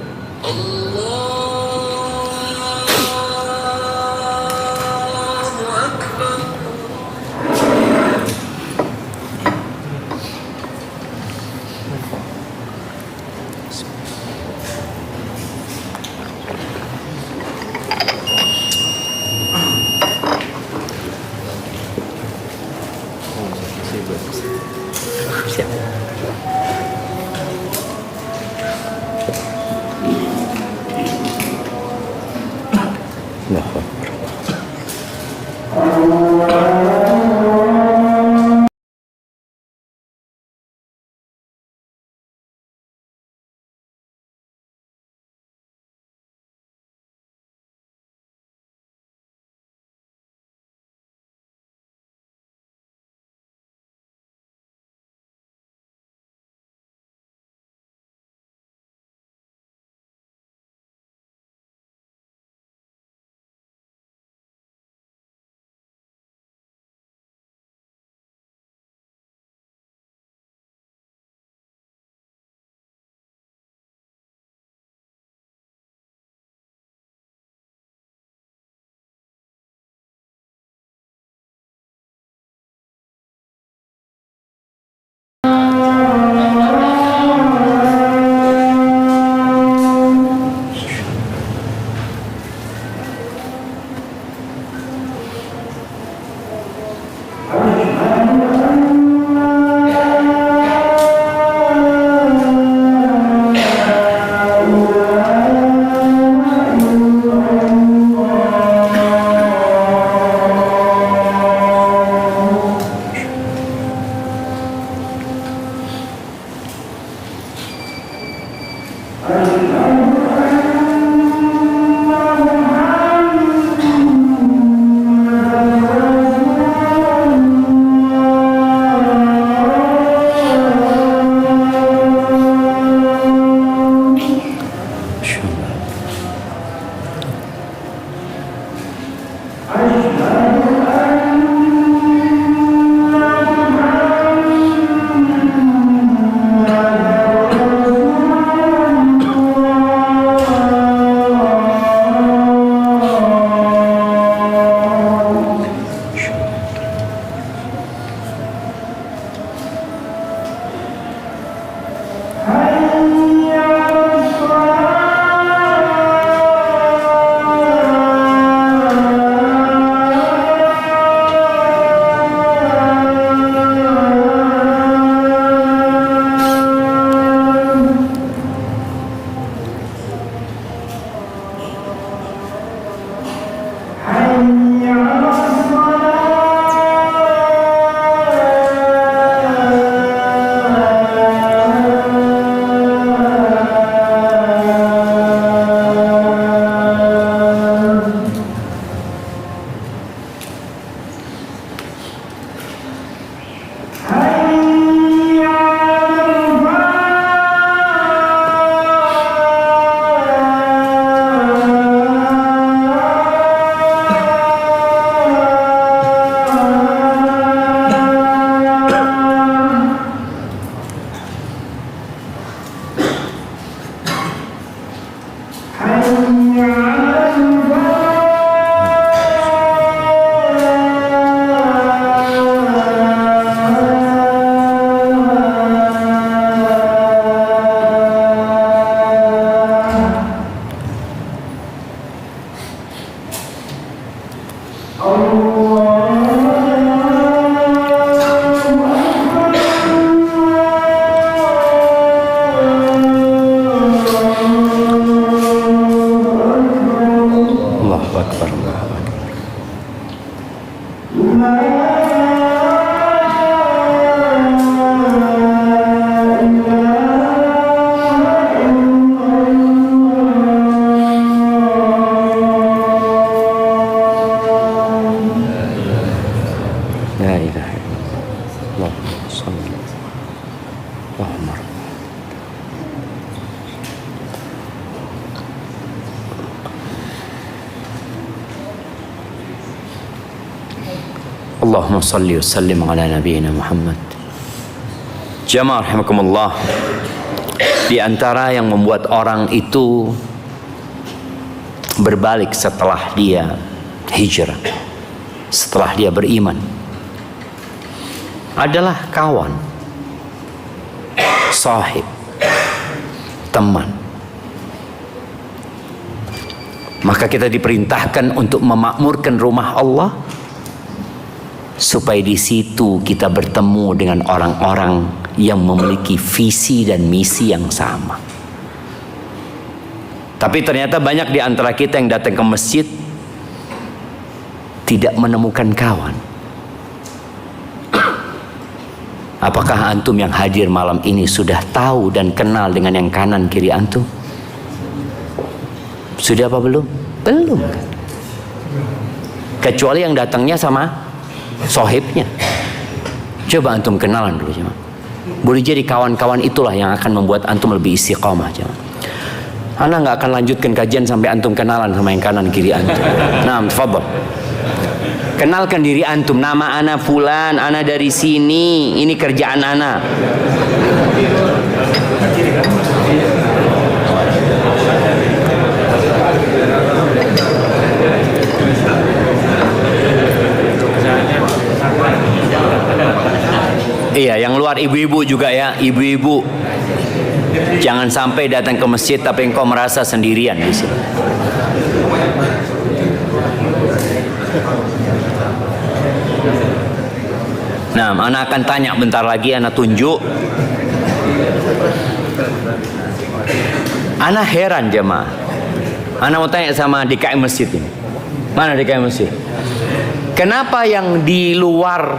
Allahumma salli wa sallim ala nabiyyina Muhammad. Jamaah rahimakumullah, di antara yang membuat orang itu berbalik setelah dia hijrah, setelah dia beriman, adalah kawan, sahib, teman. Maka kita diperintahkan untuk memakmurkan rumah Allah, supaya di situ kita bertemu dengan orang-orang yang memiliki visi dan misi yang sama. Tapi ternyata banyak di antara kita yang datang ke masjid tidak menemukan kawan. Apakah antum yang hadir malam ini sudah tahu dan kenal dengan yang kanan kiri antum? Sudah apa belum? Belum kan? Kecuali yang datangnya sama sohibnya. Coba antum kenalan dulu, jemaah. Boleh jadi kawan-kawan itulah yang akan membuat antum lebih istiqomah, jemaah. Ana nggak akan lanjutkan kajian sampai antum kenalan sama yang kanan kiri antum. Nah, tafadhol. Kenalkan diri antum. Nama ana fulan, ana dari sini, ini kerjaan ana. Iya, yang luar ibu-ibu juga ya, ibu-ibu. Jangan sampai datang ke masjid tapi engkau merasa sendirian di sini. Nah, anak akan tanya bentar lagi, anak tunjuk. Anak heran jemaah. Anak mau tanya sama DKM masjid ini. Mana DKM masjid? Kenapa yang di luar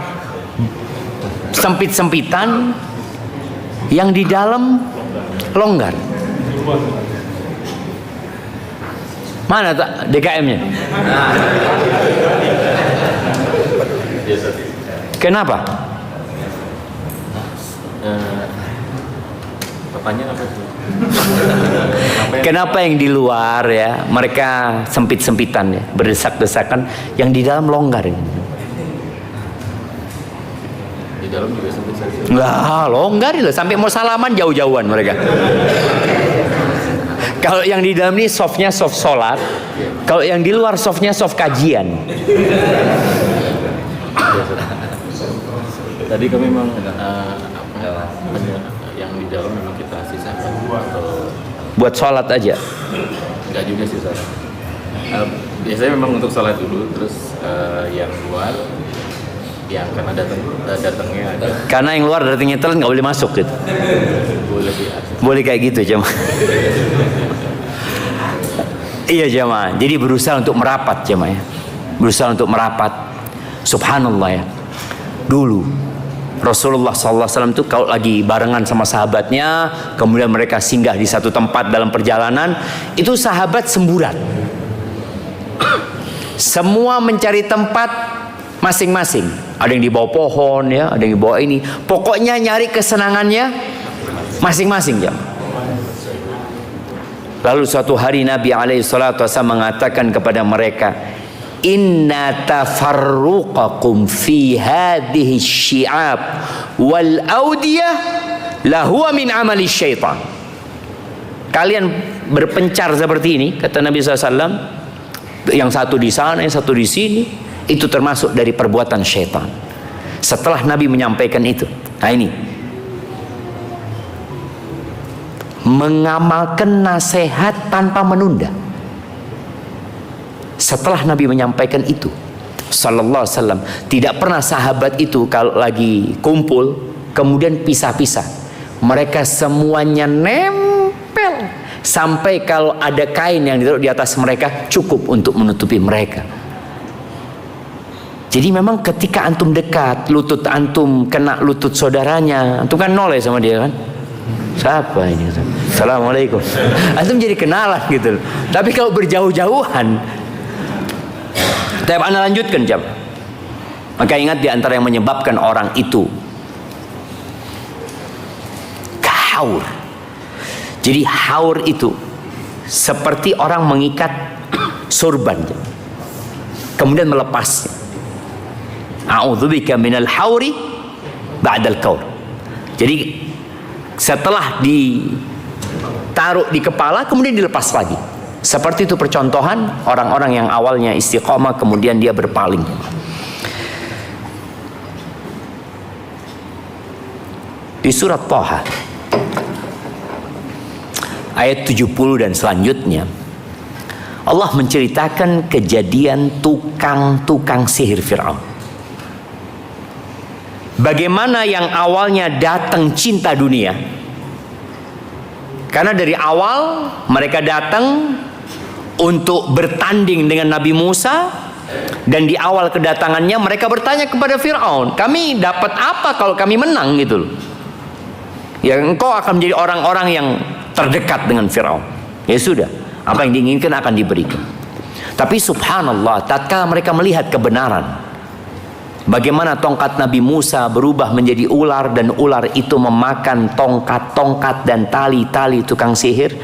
sempit-sempitan, yang di dalam longgar? Mana tak DKM-nya? Kenapa? Pertanyaan apa itu? Kenapa yang di luar ya mereka sempit-sempitan ya, berdesak-desakan, yang di dalam longgar ya? Di dalam juga sempit saja. Enggak, longgar loh, sampai mau salaman jauh-jauhan mereka. Kalau yang di dalam ini softnya soft sholat, kalau yang di luar softnya soft kajian. Tadi kami memang yang di dalam memang kita sisakan atau Buat sholat aja. enggak juga sih Ustaz. Biasanya memang untuk sholat dulu, terus yang luar yang karena datangnya ada. Karena yang luar datangnya telat nggak boleh masuk gitu. Boleh sih. Boleh kayak gitu jemaah. Iya jemaah. Jadi berusaha untuk merapat jemaah ya. Berusaha untuk merapat. Subhanallah ya. Dulu Rasulullah SAW itu kalau lagi barengan sama sahabatnya, kemudian mereka singgah di satu tempat dalam perjalanan, itu sahabat semburat. Semua mencari tempat masing-masing. Ada yang di bawah pohon ya, ada yang di bawah ini. Pokoknya nyari kesenangannya masing-masing ya. Lalu suatu hari Nabi SAW mengatakan kepada mereka, inna tafarruqakum fi hadhihi syi'ab wal audiyah lahuwa min amali syaitan. Kalian berpencar seperti ini, kata Nabi SAW, yang satu di sana, yang satu di sini, itu termasuk dari perbuatan syaitan. Setelah Nabi menyampaikan itu, nah ini mengamalkan nasihat tanpa menunda. Setelah Nabi menyampaikan itu sallallahu alaihi wasallam, tidak pernah sahabat itu kalau lagi kumpul kemudian pisah-pisah. Mereka semuanya nempel sampai kalau ada kain yang ditaruh di atas mereka cukup untuk menutupi mereka. Jadi memang ketika antum dekat, lutut antum kena lutut saudaranya, antum kan noleh sama dia kan? Siapa ini? Assalamualaikum. Antum jadi kenalan gitu. Tapi kalau berjauh-jauhan, tapi Anda lanjutkan jam. Maka ingat di antara yang menyebabkan orang itu haur. Jadi haur itu seperti orang mengikat sorban kemudian melepasnya. A'udzubika minal hauri ba'dal kaur. Jadi setelah ditaruh di kepala kemudian dilepas lagi. Seperti itu percontohan orang-orang yang awalnya istiqomah kemudian dia berpaling. Di surat Thaha ayat 70 dan selanjutnya Allah menceritakan kejadian tukang-tukang sihir Fir'aun. Bagaimana yang awalnya datang cinta dunia, karena dari awal mereka datang untuk bertanding dengan Nabi Musa, dan di awal kedatangannya mereka bertanya kepada Fir'aun, kami dapat apa kalau kami menang gitu loh. Ya engkau akan menjadi orang-orang yang terdekat dengan Fir'aun. Ya sudah, apa yang diinginkan akan diberikan. Tapi subhanallah, tatkala mereka melihat kebenaran, bagaimana tongkat Nabi Musa berubah menjadi ular, dan ular itu memakan tongkat-tongkat dan tali-tali tukang sihir,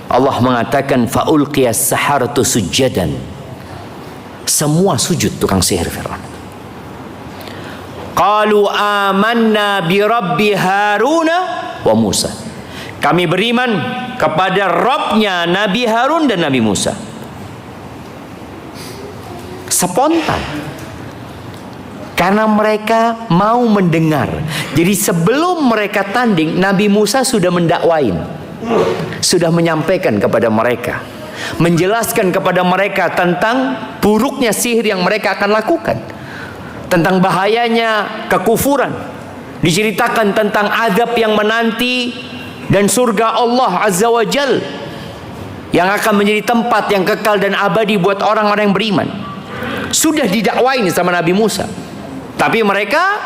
Allah mengatakan faulqiyas saharatu sujadan. Semua sujud tukang sihir Fir'aun. Qalu amanna bi rabbi Haruna wa Musa. Kami beriman kepada Rabbnya Nabi Harun dan Nabi Musa. Spontan. Karena mereka mau mendengar. Jadi sebelum mereka tanding, Nabi Musa sudah mendakwain, sudah menyampaikan kepada mereka, menjelaskan kepada mereka tentang buruknya sihir yang mereka akan lakukan, tentang bahayanya kekufuran, diceritakan tentang azab yang menanti dan surga Allah Azza wa Jal yang akan menjadi tempat yang kekal dan abadi buat orang-orang yang beriman. Sudah didakwain sama Nabi Musa, tapi mereka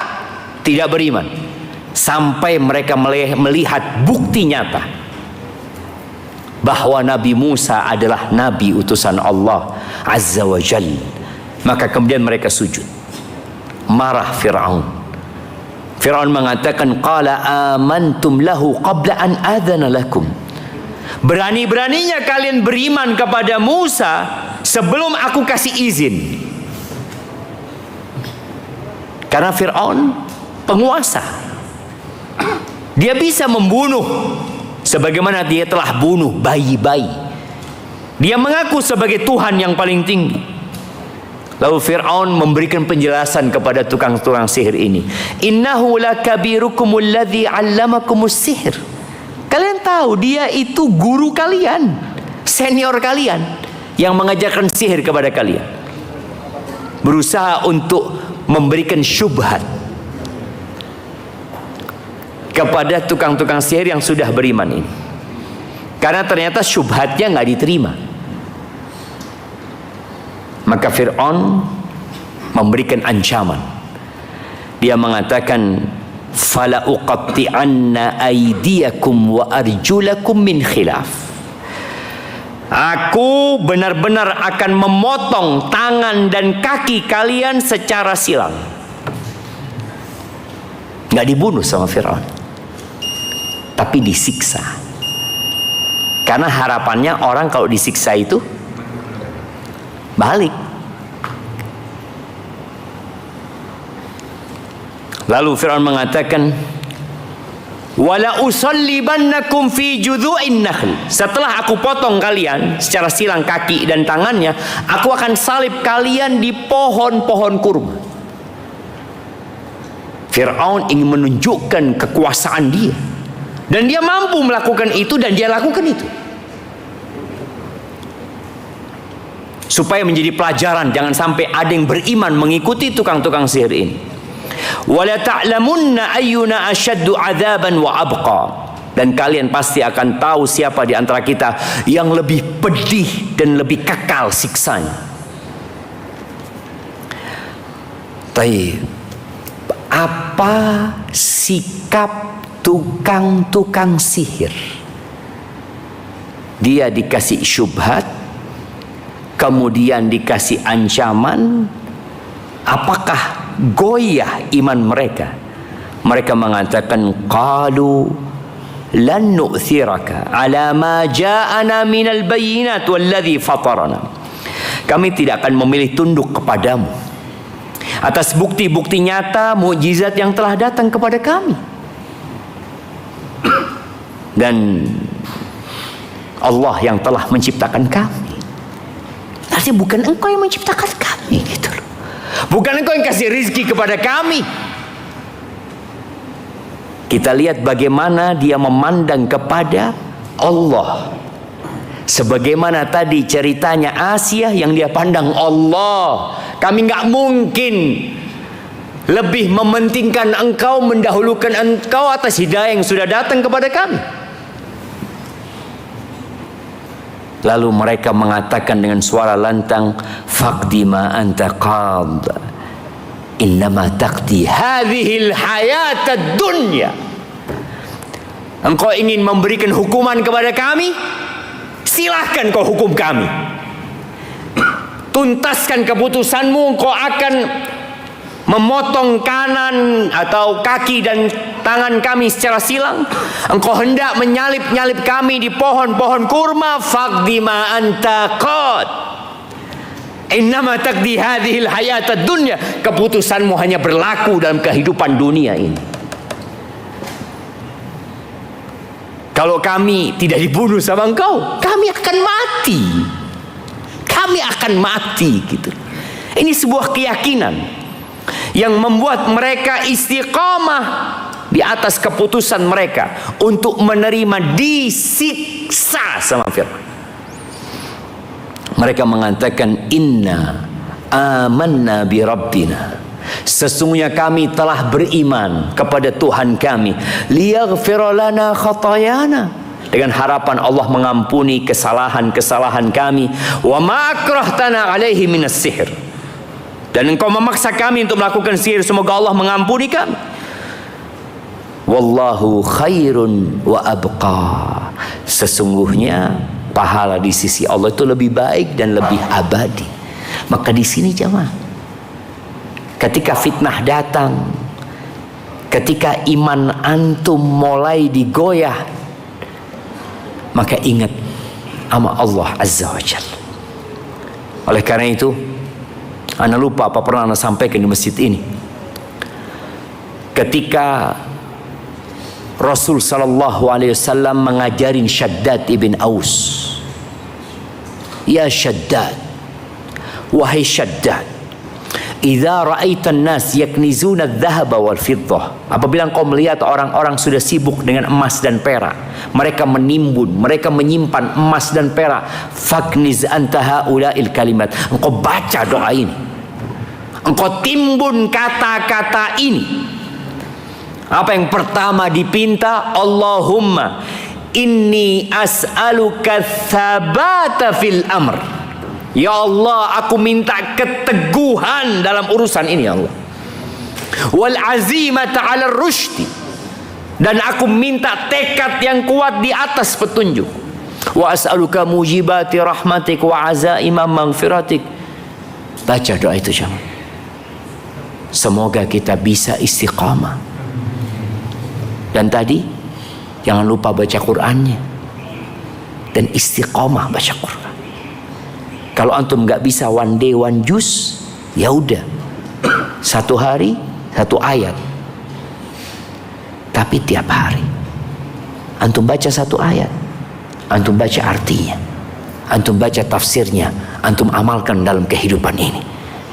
tidak beriman sampai mereka melihat bukti nyata bahwa Nabi Musa adalah nabi utusan Allah Azza wa Jal. Maka kemudian mereka sujud. Marah Fir'aun. Fir'aun mengatakan, qala amantum lahu qabla an adhana lakum. Berani-beraninya kalian beriman kepada Musa sebelum aku kasih izin. Karena Fir'aun penguasa, dia bisa membunuh sebagaimana dia telah bunuh bayi-bayi. Dia mengaku sebagai Tuhan yang paling tinggi. Lalu Fir'aun memberikan penjelasan kepada tukang-tukang sihir ini. Innahu lakabirukumul ladzi 'allamakumus sihir. Kalian tahu dia itu guru kalian, senior kalian yang mengajarkan sihir kepada kalian. Berusaha untuk memberikan syubhat kepada tukang-tukang sihir yang sudah beriman ini. Karena ternyata syubhatnya nggak diterima. Maka Fir'aun memberikan ancaman. Dia mengatakan, fala uqatti'anna aydiyakum wa arjulakum min khilaf. Aku benar-benar akan memotong tangan dan kaki kalian secara silang. Nggak dibunuh sama Fir'aun, tapi disiksa. Karena harapannya orang kalau disiksa itu balik. Lalu Fir'aun mengatakan, wala usallibannakum fi judhu'in nakhl. Setelah aku potong kalian secara silang kaki dan tangannya, aku akan salib kalian di pohon-pohon kurma. Fir'aun ingin menunjukkan kekuasaan dia, dan dia mampu melakukan itu, dan dia lakukan itu supaya menjadi pelajaran. Jangan sampai ada yang beriman mengikuti tukang-tukang sihir ini. Wala ta'lamunna ayyuna ashaddu 'adzaban wa abqa. Dan kalian pasti akan tahu siapa di antara kita yang lebih pedih dan lebih kekal siksanya. Baik. Apa sikap tukang-tukang sihir? Dia dikasih syubhat, kemudian dikasih ancaman. Apakah goyah iman mereka? Mereka mengatakan, qalu lan nu'thiraka ala ma ja'ana minal bayyinat walladhi fatarana. Kami tidak akan memilih tunduk kepadamu atas bukti-bukti nyata, mukjizat yang telah datang kepada kami. Dan Allah yang telah menciptakan kami. Artinya bukan engkau yang menciptakan kami gitu loh. Bukan engkau yang kasih rizki kepada kami. Kita lihat bagaimana dia memandang kepada Allah. Sebagaimana tadi ceritanya Asia yang dia pandang Allah. Kami nggak mungkin lebih mementingkan engkau, mendahulukan engkau atas hidayah yang sudah datang kepada kami. Lalu mereka mengatakan dengan suara lantang, faqdi ma anta qad, innama taqdi hadhil hayatad dunya. Engkau ingin memberikan hukuman kepada kami, silahkan kau hukum kami. Tuntaskan keputusanmu. Engkau akan memotong kanan atau kaki dan tangan kami secara silang. Engkau hendak menyalip-nyalip kami di pohon-pohon kurma. Faqdi ma anta qad, innama taqdi hadhil hayatad dunya. Keputusanmu hanya berlaku dalam kehidupan dunia ini. Kalau kami tidak dibunuh sama engkau, kami akan mati. Kami akan mati gitu. Ini sebuah keyakinan yang membuat mereka istiqamah di atas keputusan mereka untuk menerima disiksa sama Fir'aun. Mereka mengatakan, inna amanna bi rabbina, sesungguhnya kami telah beriman kepada Tuhan kami, liyaghfira lana khatayana, dengan harapan Allah mengampuni kesalahan-kesalahan kami, wa ma akrahtana alaihi minas sihr, dan engkau memaksa kami untuk melakukan sihir, semoga Allah mengampuni kami. Wallahu khairun wa abqa, sesungguhnya pahala di sisi Allah itu lebih baik dan lebih abadi. Maka di sini jemaah, ketika fitnah datang, ketika iman antum mulai digoyah, maka ingat sama Allah Azza wa Jalla. Oleh karena itu, ana lupa apa pernah ana sampaikan di masjid ini. Ketika Rasul sallallahu alaihi wasallam mengajarin Shaddad ibn Aus, ya Shaddad, wahai Shaddad, idza ra'aitan nas yaknizuna adh-dhahaba wal fiddah, apabila engkau melihat orang-orang sudah sibuk dengan emas dan perak, mereka menimbun, mereka menyimpan emas dan perak, fakniz anta haula'il kalimat, engkau baca doa ini, engkau timbun kata-kata ini. Apa yang pertama dipinta? Allahumma inni as'aluka tsabata fil amr. Ya Allah, aku minta keteguhan dalam urusan ini ya Allah. Wal azimata 'ala rusydi, dan aku minta tekad yang kuat di atas petunjuk. Wa as'aluka mujibati rahmatik wa azaima maghfiratik. Baca doa itu jemaah. Semoga kita bisa istiqamah. Dan tadi jangan lupa baca Qur'annya dan istiqamah baca Qur'an. Kalau antum nggak bisa one day one juz, ya udah, satu hari satu ayat. Tapi tiap hari antum baca satu ayat, antum baca artinya, antum baca tafsirnya, antum amalkan dalam kehidupan ini.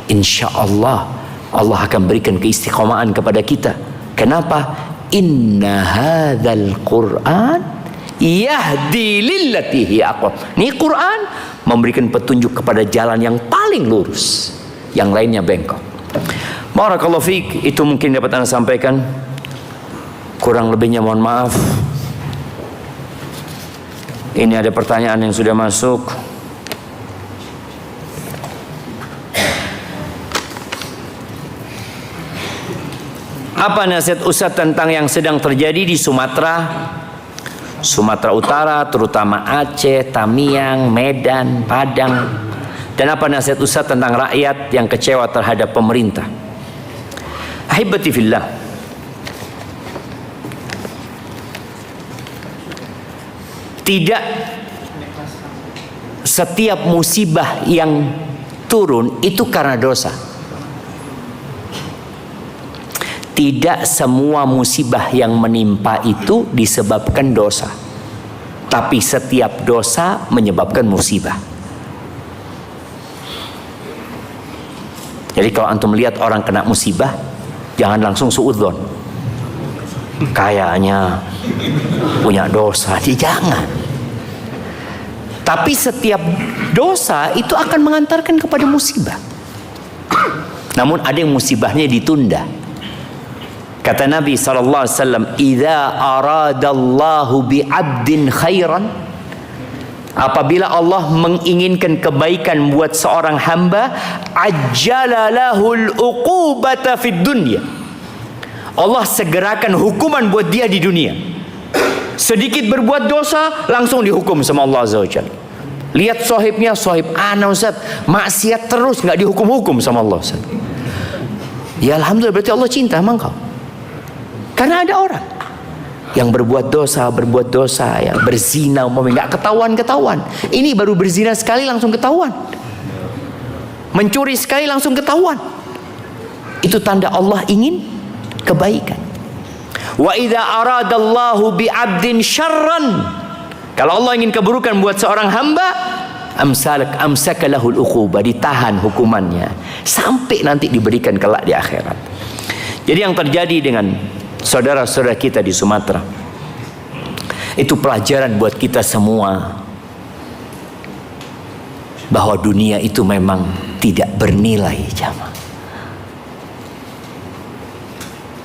Insya Allah Allah akan berikan keistiqomahan kepada kita. Kenapa? Inna hadzal Qur'an yahdi lillati hiya aqwam. Ini Quran memberikan petunjuk kepada jalan yang paling lurus, yang lainnya bengkok. Barakallahu fiik, itu mungkin dapat Anda sampaikan. Kurang lebihnya mohon maaf. Ini ada pertanyaan yang sudah masuk. Apa nasihat Ustaz tentang yang sedang terjadi di Sumatera Utara, terutama Aceh, Tamiang, Medan, Padang? Dan apa nasihat Ustaz tentang rakyat yang kecewa terhadap pemerintah? Ahibati fillah, Tidak setiap musibah yang turun itu karena dosa. Tidak semua musibah yang menimpa itu disebabkan dosa. Tapi setiap dosa menyebabkan musibah. Jadi kalau antum melihat orang kena musibah, jangan langsung suudzon. Kayaknya punya dosa, jangan. Tapi setiap dosa itu akan mengantarkan kepada musibah. Namun ada yang musibahnya ditunda. Kata Nabi SAW, "Idza aradallahu bi'abdin khairan", apabila Allah menginginkan kebaikan buat seorang hamba, ajjala lahul uqubata fid dunya. Allah segerakan hukuman buat dia di dunia. Sedikit berbuat dosa, langsung dihukum sama Allah Azza wa Jalla. Lihat sohibnya, sohib ana Ustaz, maksiat terus, nggak dihukum-hukum sama Allah Ustaz. Ya alhamdulillah, berarti Allah cinta sama engkau. Karena ada orang yang berbuat dosa, ya, berzina, nggak ketahuan. Ini baru berzina sekali langsung ketahuan. Mencuri sekali langsung ketahuan. Itu tanda Allah ingin kebaikan. Wa idza aradallahu bi'abdin syarran, kalau Allah ingin keburukan buat seorang hamba, amsaka lahul uqubah, ditahan hukumannya sampai nanti diberikan kelak di akhirat. Jadi yang terjadi dengan saudara-saudara kita di Sumatera itu pelajaran buat kita semua bahwa dunia itu memang tidak bernilai, jamaah.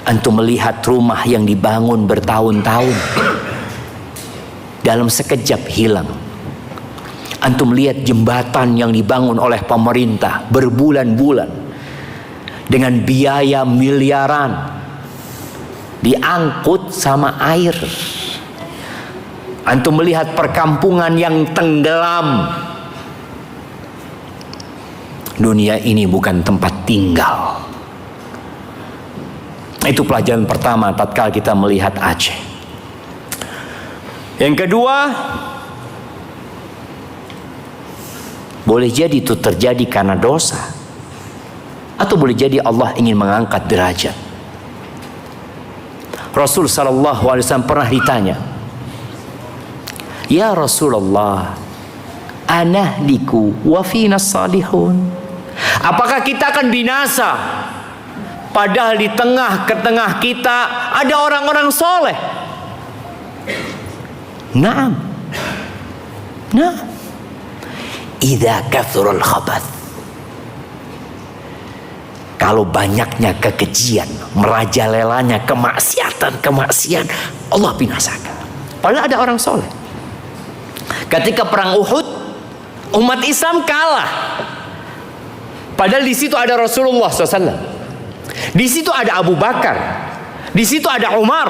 Antum melihat rumah yang dibangun bertahun-tahun dalam sekejap hilang. Antum lihat jembatan yang dibangun oleh pemerintah berbulan-bulan dengan biaya miliaran, diangkut sama air. Antum melihat perkampungan yang tenggelam. Dunia ini bukan tempat tinggal. Itu pelajaran pertama tatkala kita melihat Aceh. Yang kedua, boleh jadi itu terjadi karena dosa, atau boleh jadi Allah ingin mengangkat derajat. Rasul SAW pernah ditanya, "Ya Rasulullah, anahliku wa fina salihun." Apakah kita akan binasa padahal di tengah kita ada orang-orang soleh? Naam. Idza kathurul khabath, kalau banyaknya kekejian, merajalelanya kemaksiatan, Allah binasakan. Padahal ada orang soleh. Ketika perang Uhud, umat Islam kalah. Padahal di situ ada Rasulullah SAW. Di situ ada Abu Bakar. Di situ ada Umar.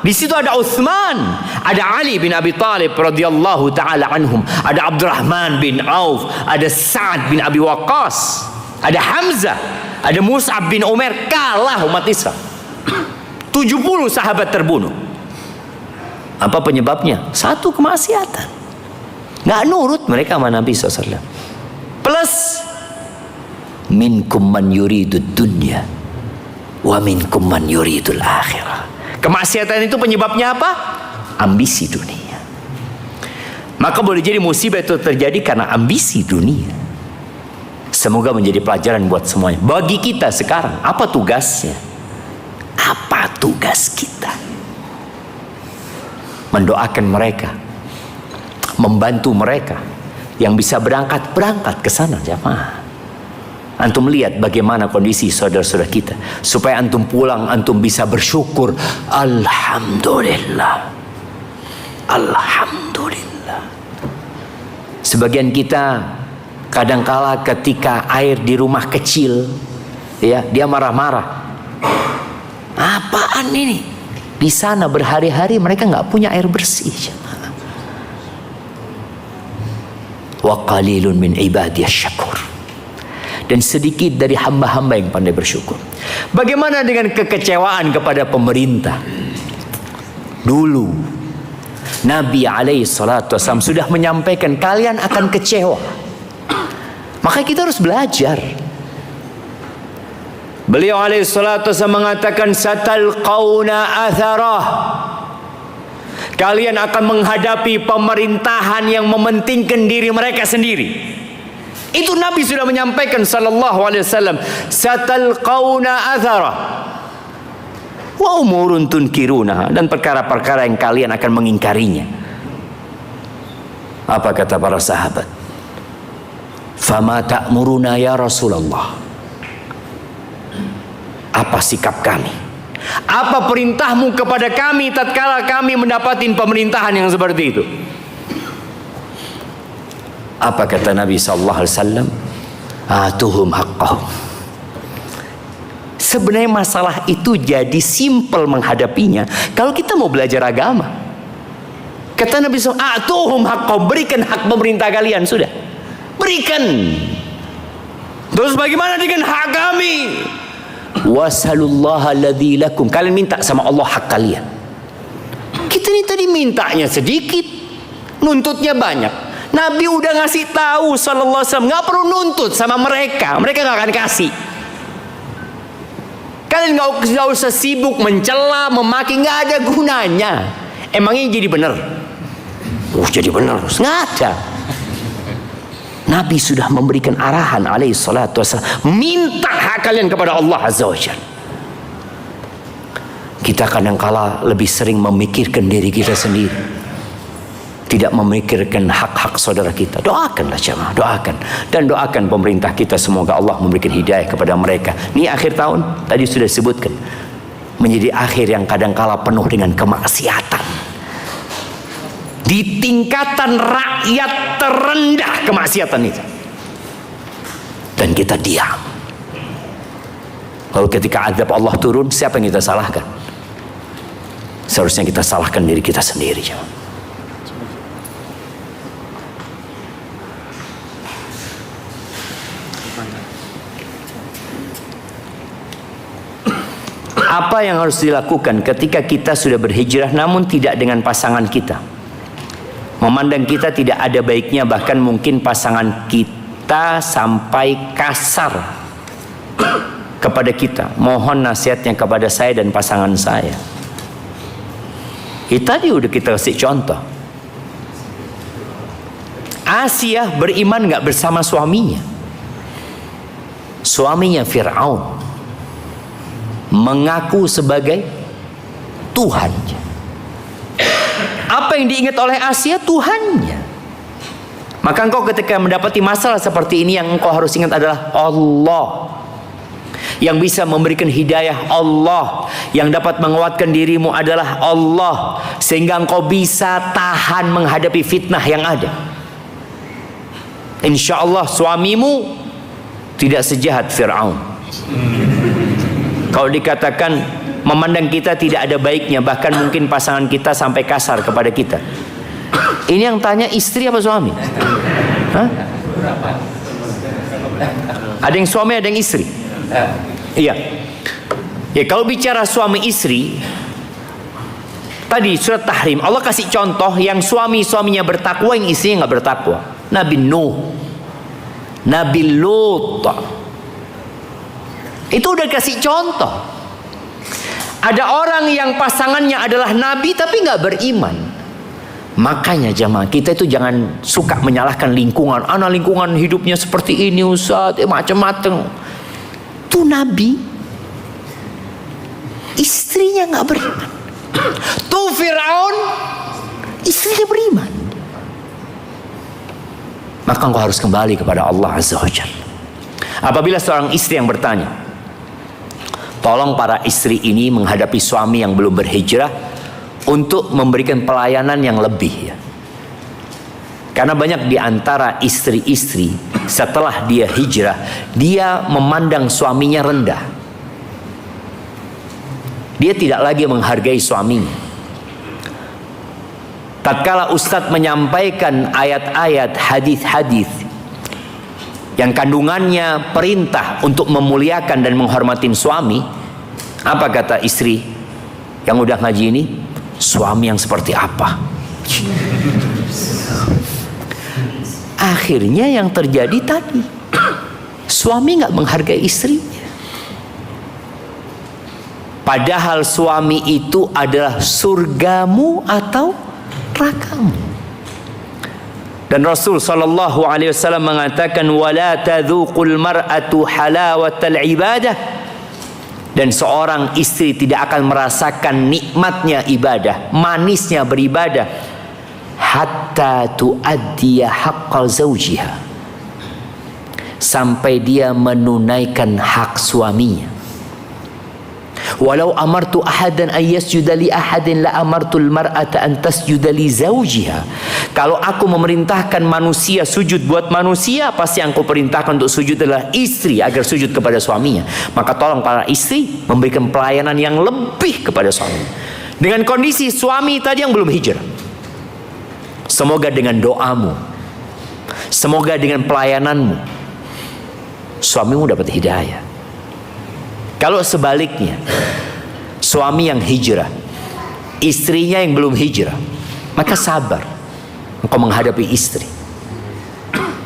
Di situ ada Utsman. Ada Ali bin Abi Thalib radhiyallahu taala anhum. Ada Abdurrahman bin Auf. Ada Sa'ad bin Abi Waqqas. Ada Hamzah. Ada Mus'ab bin Umair. Kalah umat Islam. 70 sahabat terbunuh. Apa penyebabnya? Satu, kemaksiatan. Nggak nurut mereka sama Nabi SAW. Plus minkum man yuridud dunya wa minkum man yuridul akhirah. Kemaksiatan itu penyebabnya apa? Ambisi dunia. Maka boleh jadi musibah itu terjadi karena ambisi dunia. Semoga menjadi pelajaran buat semuanya. Bagi kita sekarang, apa tugasnya? Apa tugas kita? Mendoakan mereka, membantu mereka yang bisa berangkat ke sana, jamaah. Antum lihat bagaimana kondisi saudara-saudara kita, supaya antum pulang antum bisa bersyukur. Alhamdulillah, alhamdulillah. Sebagian kita kadangkala ketika air di rumah kecil, ya, dia marah-marah. Apaan ini? Di sana berhari-hari mereka nggak punya air bersih. Wa qalilun min ibadiyas syakur. Dan sedikit dari hamba-hamba yang pandai bersyukur. Bagaimana dengan kekecewaan kepada pemerintah? Dulu Nabi alaihi salatu wasallam sudah menyampaikan kalian akan kecewa. Maka kita harus belajar. Beliau alaihi salatu wasallam mengatakan satalqauna atharah. Kalian akan menghadapi pemerintahan yang mementingkan diri mereka sendiri. Itu Nabi sudah menyampaikan sallallahu alaihi wasallam, satalqauna athara wa umurun tunkiruna, dan perkara-perkara yang kalian akan mengingkarinya. Apa kata para sahabat? Fama ta'muruna ya Rasulullah? Apa sikap kami? Apa perintahmu kepada kami tatkala kami mendapati pemerintahan yang seperti itu? Apa kata Nabi sallallahu alaihi wasallam? Atuhum haqqahum. Sebenarnya masalah itu jadi simpel menghadapinya kalau kita mau belajar agama. Kata Nabi SAW, atuhum haqqahum, berikan hak pemerintah kalian, sudah. Berikan. Terus bagaimana dengan hak kami? Wasalullaha alladzi lakum. Kalian minta sama Allah hak kalian. Kita ini tadi mintanya sedikit, nuntutnya banyak. Nabi udah ngasih tahu sallallahu alaihi wasallam, nggak perlu nuntut sama mereka, mereka nggak akan kasih. Kalian nggak usah sibuk mencela, memaki, nggak ada gunanya. Emangnya jadi benar? Jadi benar, nggak ada. Nabi sudah memberikan arahan alaihi salatu wasallam, minta hak kalian kepada Allah azza wajalla. Kita kadangkala lebih sering memikirkan diri kita sendiri, tidak memikirkan hak-hak saudara kita. Doakanlah jemaah, doakan. Dan doakan pemerintah kita, semoga Allah memberikan hidayah kepada mereka. Ini akhir tahun, tadi sudah disebutkan, menjadi akhir yang kadangkala penuh dengan kemaksiatan. Di tingkatan rakyat terendah kemaksiatan itu. Dan kita diam. Lalu ketika azab Allah turun, siapa yang kita salahkan? Seharusnya kita salahkan diri kita sendiri, jemaah. Apa yang harus dilakukan ketika kita sudah berhijrah namun tidak dengan pasangan kita? Memandang kita tidak ada baiknya, bahkan mungkin pasangan kita sampai kasar kepada kita. Mohon nasihatnya kepada saya dan pasangan saya. Tadi udah kita kasih contoh. Asia beriman nggak bersama suaminya. Suaminya Fir'aun mengaku sebagai Tuhan. Apa yang diingat oleh Asia? Tuhannya. Maka engkau ketika mendapati masalah seperti ini, yang engkau harus ingat adalah Allah. Yang bisa memberikan hidayah Allah, yang dapat menguatkan dirimu adalah Allah, sehingga engkau bisa tahan menghadapi fitnah yang ada. Insya Allah suamimu tidak sejahat Fir'aun. Kalau dikatakan memandang kita tidak ada baiknya, bahkan mungkin pasangan kita sampai kasar kepada kita. Ini yang tanya istri apa suami? Hah? Ada yang suami, ada yang istri. Iya. Ya, kalau bicara suami istri, tadi surat Tahrim Allah kasih contoh yang suaminya bertakwa, yang istrinya nggak bertakwa. Nabi Nuh, Nabi Lut, itu udah kasih contoh. Ada orang yang pasangannya adalah nabi tapi nggak beriman. Makanya jamaah, kita itu jangan suka menyalahkan lingkungan. Anak lingkungan hidupnya seperti ini Ustaz, macam-macam. Itu nabi, istrinya nggak beriman. Tuh Fir'aun, istrinya beriman. Maka engkau harus kembali kepada Allah Azza wa Jalla. Apabila seorang istri yang bertanya, tolong para istri ini menghadapi suami yang belum berhijrah untuk memberikan pelayanan yang lebih, ya. Karena banyak di antara istri-istri setelah dia hijrah, dia memandang suaminya rendah. Dia tidak lagi menghargai suaminya. Tatkala Ustadz menyampaikan ayat-ayat, hadis-hadis yang kandungannya perintah untuk memuliakan dan menghormatin suami, apa kata istri yang udah ngaji ini? Suami yang seperti apa? Akhirnya yang terjadi tadi, suami nggak menghargai istrinya. Padahal suami itu adalah surgamu atau nerakamu. Dan Rasul sallallahu alaihi wasallam mengatakan, wala tadzuqul mar'atu halawatal ibadah. Dan seorang istri tidak akan merasakan nikmatnya ibadah, manisnya beribadah, hatta tuaddiya haqqal zawjiha, sampai dia menunaikan hak suaminya. Walau amartu ahadan an yasjuda li ahadin la amartul mar'ata an tasjuda li zawjiha. Kalau aku memerintahkan manusia sujud buat manusia, pasti yang aku perintahkan untuk sujud adalah istri agar sujud kepada suaminya. Maka tolong para istri memberikan pelayanan yang lebih kepada suami. Dengan kondisi suami tadi yang belum hijrah, semoga dengan doamu, semoga dengan pelayananmu, suamimu dapat hidayah. Kalau sebaliknya, suami yang hijrah, istrinya yang belum hijrah, maka sabar engkau menghadapi istri.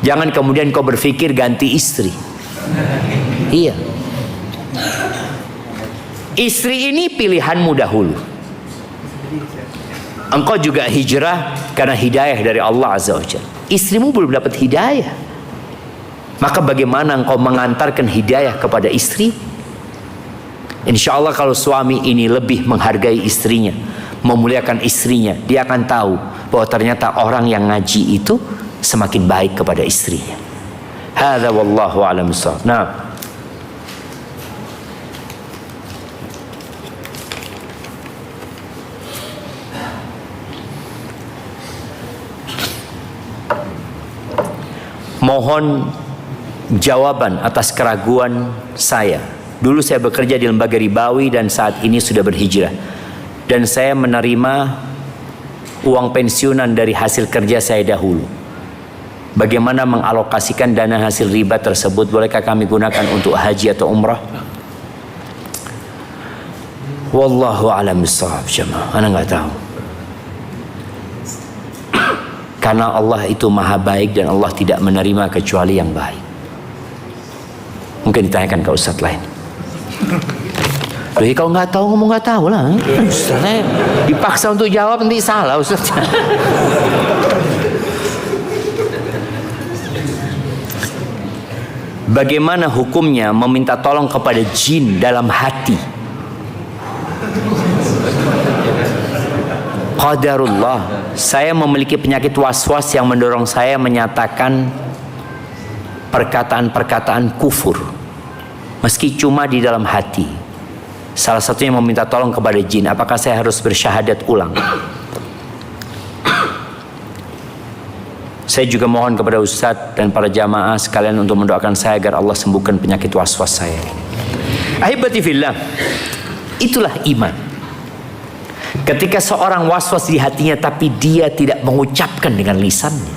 Jangan kemudian kau berpikir ganti istri. Iya, istri ini pilihanmu dahulu. Engkau juga hijrah karena hidayah dari Allah Azza wa Jalla. Istrimu belum dapat hidayah, maka bagaimana engkau mengantarkan hidayah kepada istri? Insya Allah kalau suami ini lebih menghargai istrinya, memuliakan istrinya, dia akan tahu bahwa ternyata orang yang ngaji itu semakin baik kepada istrinya. Hadza wallahu a'lam bissawab. Nah, mohon jawaban atas keraguan saya. Dulu saya bekerja di lembaga ribawi dan saat ini sudah berhijrah. Dan saya menerima uang pensiunan dari hasil kerja saya dahulu. Bagaimana mengalokasikan dana hasil riba tersebut? Bolehkah kami gunakan untuk haji atau umrah? Wallahu a'lam bishawab, jemaah. Ana nggak tahu. Karena Allah itu maha baik dan Allah tidak menerima kecuali yang baik. Mungkin ditanyakan ke ustadz lain. Loh, kalau nggak tahu ngomong nggak tahu lah. Ustaz, dipaksa untuk jawab nanti salah Ustaz. Bagaimana hukumnya meminta tolong kepada jin dalam hati? Qadarullah, saya memiliki penyakit was-was yang mendorong saya menyatakan perkataan-perkataan kufur meski cuma di dalam hati. Salah satunya meminta tolong kepada jin. Apakah saya harus bersyahadat ulang? Saya juga mohon kepada Ustadz dan para jamaah sekalian untuk mendoakan saya agar Allah sembuhkan penyakit was-was saya. Ahibati fillah, itulah iman. Ketika seorang was-was di hatinya tapi dia tidak mengucapkan dengan lisannya,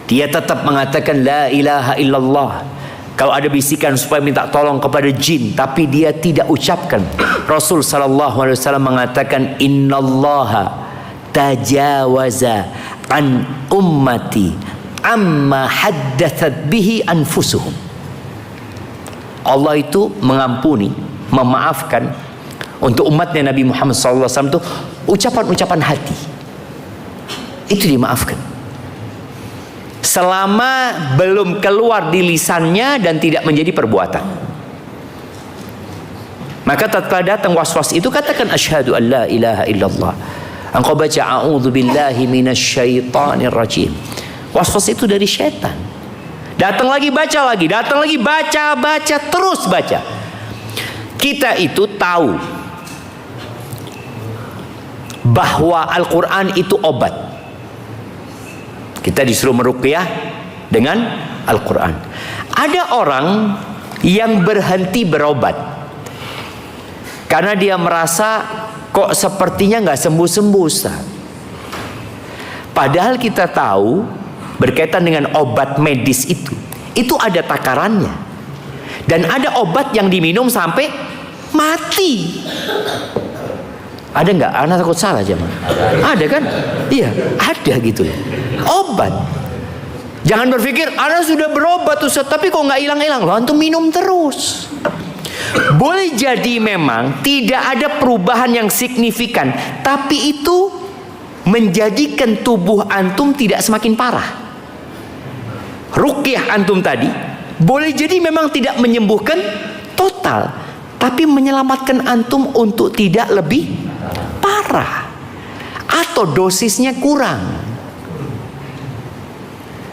dia tetap mengatakan la ilaha illallah. Kalau ada bisikan supaya minta tolong kepada jin tapi dia tidak ucapkan, Rasul sallallahu alaihi wasallam mengatakan innallaha tajawaza an ummati amma haddathat bihi anfusuhum. Allah itu mengampuni, memaafkan untuk umatnya Nabi Muhammad sallallahu alaihi wasallam itu ucapan-ucapan hati. Itu dimaafkan. Selama belum keluar di lisannya dan tidak menjadi perbuatan. Maka tatkala datang was-was itu katakan asyhadu an la ilaha illallah. Engkau baca a'udzu billahi minasyaitonir rajim. Was-was itu dari syaitan. Datang lagi baca lagi, datang lagi baca terus baca. Kita itu tahu bahwa Al-Qur'an itu obat. Kita disuruh meruqyah dengan Al-Quran. Ada orang yang berhenti berobat karena dia merasa kok sepertinya nggak sembuh-sembuh, Ustaz. Padahal kita tahu berkaitan dengan obat medis itu ada takarannya. Dan ada obat yang diminum sampai mati. Ada nggak? Anak takut salah jemaah. Ada kan? Iya, ada gitu loh. Obat. Jangan berpikir, anak sudah berobat Ustaz, tapi kok nggak hilang-hilang. Loh, antum minum terus. Boleh jadi memang tidak ada perubahan yang signifikan, tapi itu menjadikan tubuh antum tidak semakin parah. Ruqyah antum tadi boleh jadi memang tidak menyembuhkan total, tapi menyelamatkan antum untuk tidak lebih parah, atau dosisnya kurang.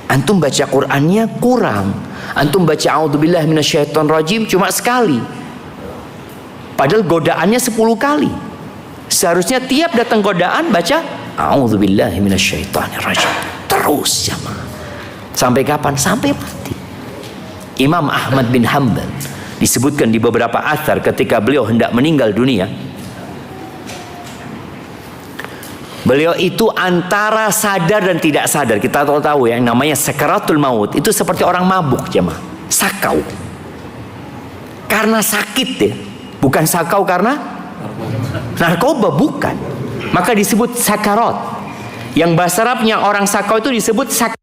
Antum baca Qur'annya kurang, antum baca a'udzubillahi minasyaitonirrajim cuma sekali, padahal godaannya 10 kali. Seharusnya tiap datang godaan baca a'udzubillahi minasyaitonirrajim terus jamaah. Sampai kapan? Sampai mati. Imam Ahmad bin Hanbal disebutkan di beberapa athar ketika beliau hendak meninggal dunia, beliau itu antara sadar dan tidak sadar. Kita tahu ya, yang namanya sakaratul maut itu seperti orang mabuk jemaah, sakau karena sakit ya, bukan sakau karena narkoba, bukan. Maka disebut sakarat. Yang bahasa Arabnya orang sakau itu disebut sakit.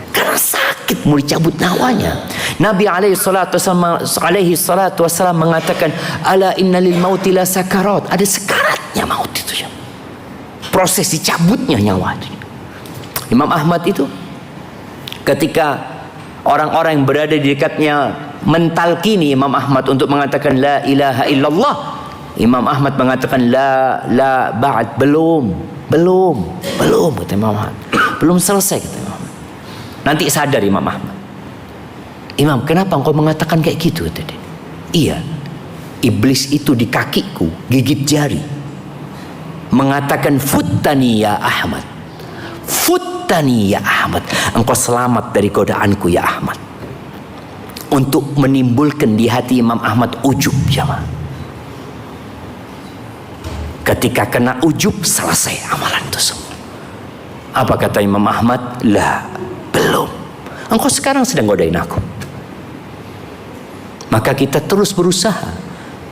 Karena sakit mau dicabut nyawanya. Nabi alaihi salatu wasallam mengatakan, ala inna lil mauti la sakarat. Ada sekaratnya maut itu ya. Proses dicabutnya nyawa itu. Imam Ahmad itu ketika orang-orang yang berada di dekatnya mentalkini Imam Ahmad untuk mengatakan la ilaha illallah, Imam Ahmad mengatakan la ba'd, belum kata Imam Ahmad. Belum selesai kata Imam Ahmad. Nanti sadar Imam Ahmad. Imam, kenapa engkau mengatakan kayak gitu? Kata dia. Iya, iblis itu di kakiku gigit jari, mengatakan futtani ya Ahmad, futtani ya Ahmad, engkau selamat dari godaanku ya Ahmad. Untuk menimbulkan di hati Imam Ahmad ujub jamaah. Ketika kena ujub, selesai amalan itu semua. Apa kata Imam Ahmad? Lah, belum. Engkau sekarang sedang godain aku. Maka kita terus berusaha.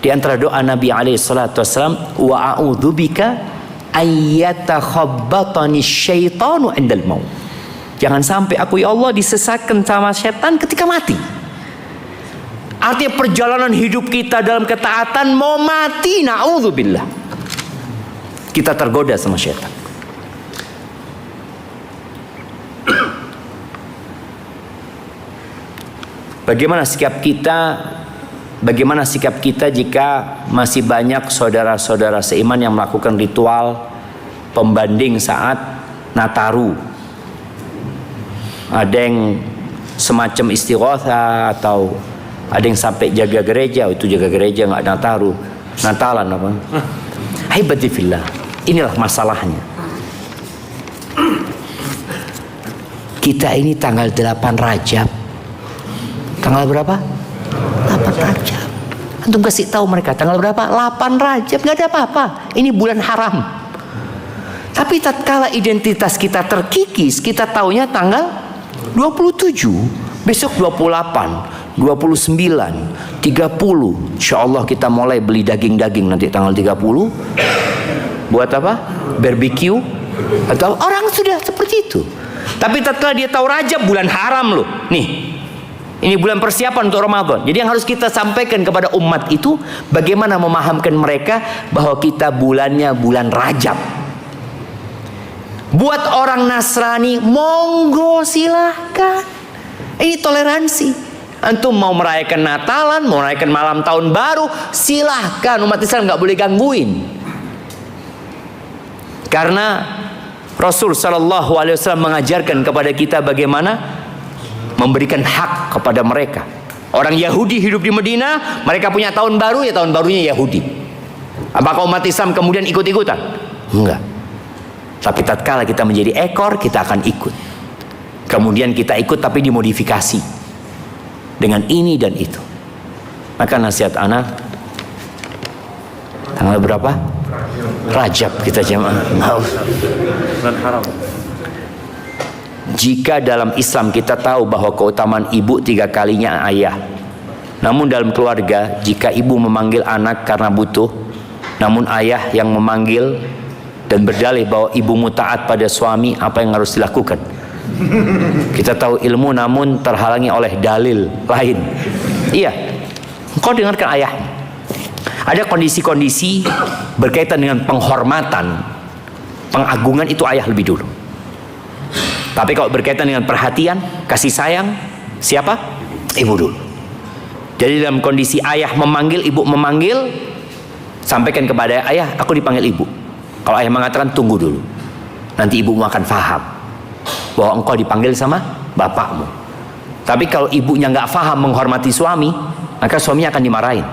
Di antara doa Nabi alaihi salatu wasallam, wa a'udzubika ayyatakhabbatani syaitanu indal maut. Jangan sampai aku ya Allah disesatkan sama setan ketika mati. Artinya perjalanan hidup kita dalam ketaatan mau mati, na'udzubillah, kita tergoda sama setan. Bagaimana sikap kita jika masih banyak saudara-saudara seiman yang melakukan ritual pembanding saat Nataru? Ada yang semacam istighatsah, atau ada yang sampai jaga gereja. Itu jaga gereja nggak Nataru, Natalan apa? Haibati fillah. Inilah masalahnya. Kita ini tanggal 8 Rajab. Tanggal berapa? 8 Rajab. Antum kasih tahu mereka tanggal berapa? 8 Rajab. Nggak ada apa-apa. Ini bulan haram. Tapi tatkala identitas kita terkikis, kita taunya tanggal 27, besok 28, 29, 30. Insya Allah kita mulai beli daging-daging nanti tanggal 30. Buat apa? Barbecue. Atau orang sudah seperti itu. Tapi tatkala dia tahu Rajab bulan haram loh. Nih, ini bulan persiapan untuk Ramadan. Jadi yang harus kita sampaikan kepada umat itu, bagaimana memahamkan mereka bahwa kita bulannya bulan Rajab. Buat orang Nasrani, monggo silahkan. Ini toleransi. Antum mau merayakan Natalan, mau merayakan malam tahun baru, silahkan. Umat Islam nggak boleh gangguin. Karena Rasul Shallallahu Alaihi Wasallam mengajarkan kepada kita bagaimana memberikan hak kepada mereka. Orang Yahudi hidup di Madinah, mereka punya tahun baru, ya tahun barunya Yahudi. Apakah umat Islam kemudian ikut-ikutan? Enggak. Tapi tatkala kita menjadi ekor, kita akan ikut. Kemudian kita ikut tapi dimodifikasi dengan ini dan itu. Maka nasihat anak, tanggal berapa? Rajab kita jamaah. Bulan haram. jika dalam Islam kita tahu bahwa keutamaan ibu 3 kalinya ayah. Namun dalam keluarga, jika ibu memanggil anak karena butuh, namun ayah yang memanggil dan berdalih bahwa ibumu taat pada suami, apa yang harus dilakukan? Kita tahu ilmu namun terhalangi oleh dalil lain. Iya, engkau dengarkan ayah. Ada kondisi-kondisi berkaitan dengan penghormatan, pengagungan, itu ayah lebih dulu. Tapi kalau berkaitan dengan perhatian, kasih sayang, siapa? Ibu dulu. Jadi dalam kondisi ayah memanggil, ibu memanggil, sampaikan kepada ayah, aku dipanggil ibu. Kalau ayah mengatakan tunggu dulu, nanti ibumu akan faham bahwa engkau dipanggil sama bapakmu. Tapi kalau ibunya nggak faham menghormati suami, maka suaminya akan dimarahin.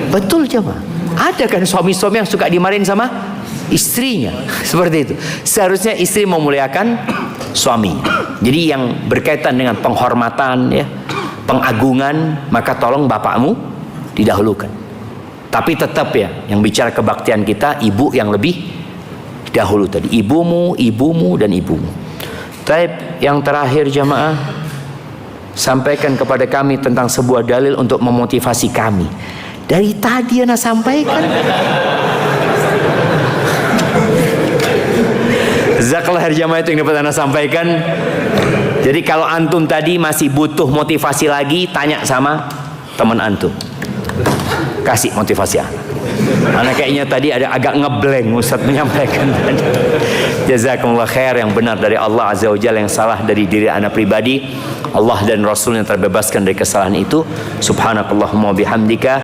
Betul jemaah. Ada kan suami-suami yang suka dimarahin sama istrinya, seperti itu. Seharusnya istri memuliakan suami. Jadi yang berkaitan dengan penghormatan, ya, pengagungan, maka tolong bapakmu didahulukan. Tapi tetap ya, yang bicara kebaktian kita, ibu yang lebih dahulu tadi. Ibumu, ibumu, dan ibumu. Taib, yang terakhir jamaah, sampaikan kepada kami tentang sebuah dalil untuk memotivasi kami. Dari tadi ana sampaikan. Zakallah jamaah, itu yang dapat ana sampaikan. Jadi kalau antum tadi masih butuh motivasi lagi, tanya sama teman antum, kasih motivasi anak kayaknya tadi ada agak ngeblank Ustaz menyampaikan tadi. Jazakumullah khair, yang benar dari Allah Azza wa Jalla, yang salah dari diri anak pribadi. Allah dan Rasul yang terbebaskan dari kesalahan itu. Subhanakallahumma bihamdika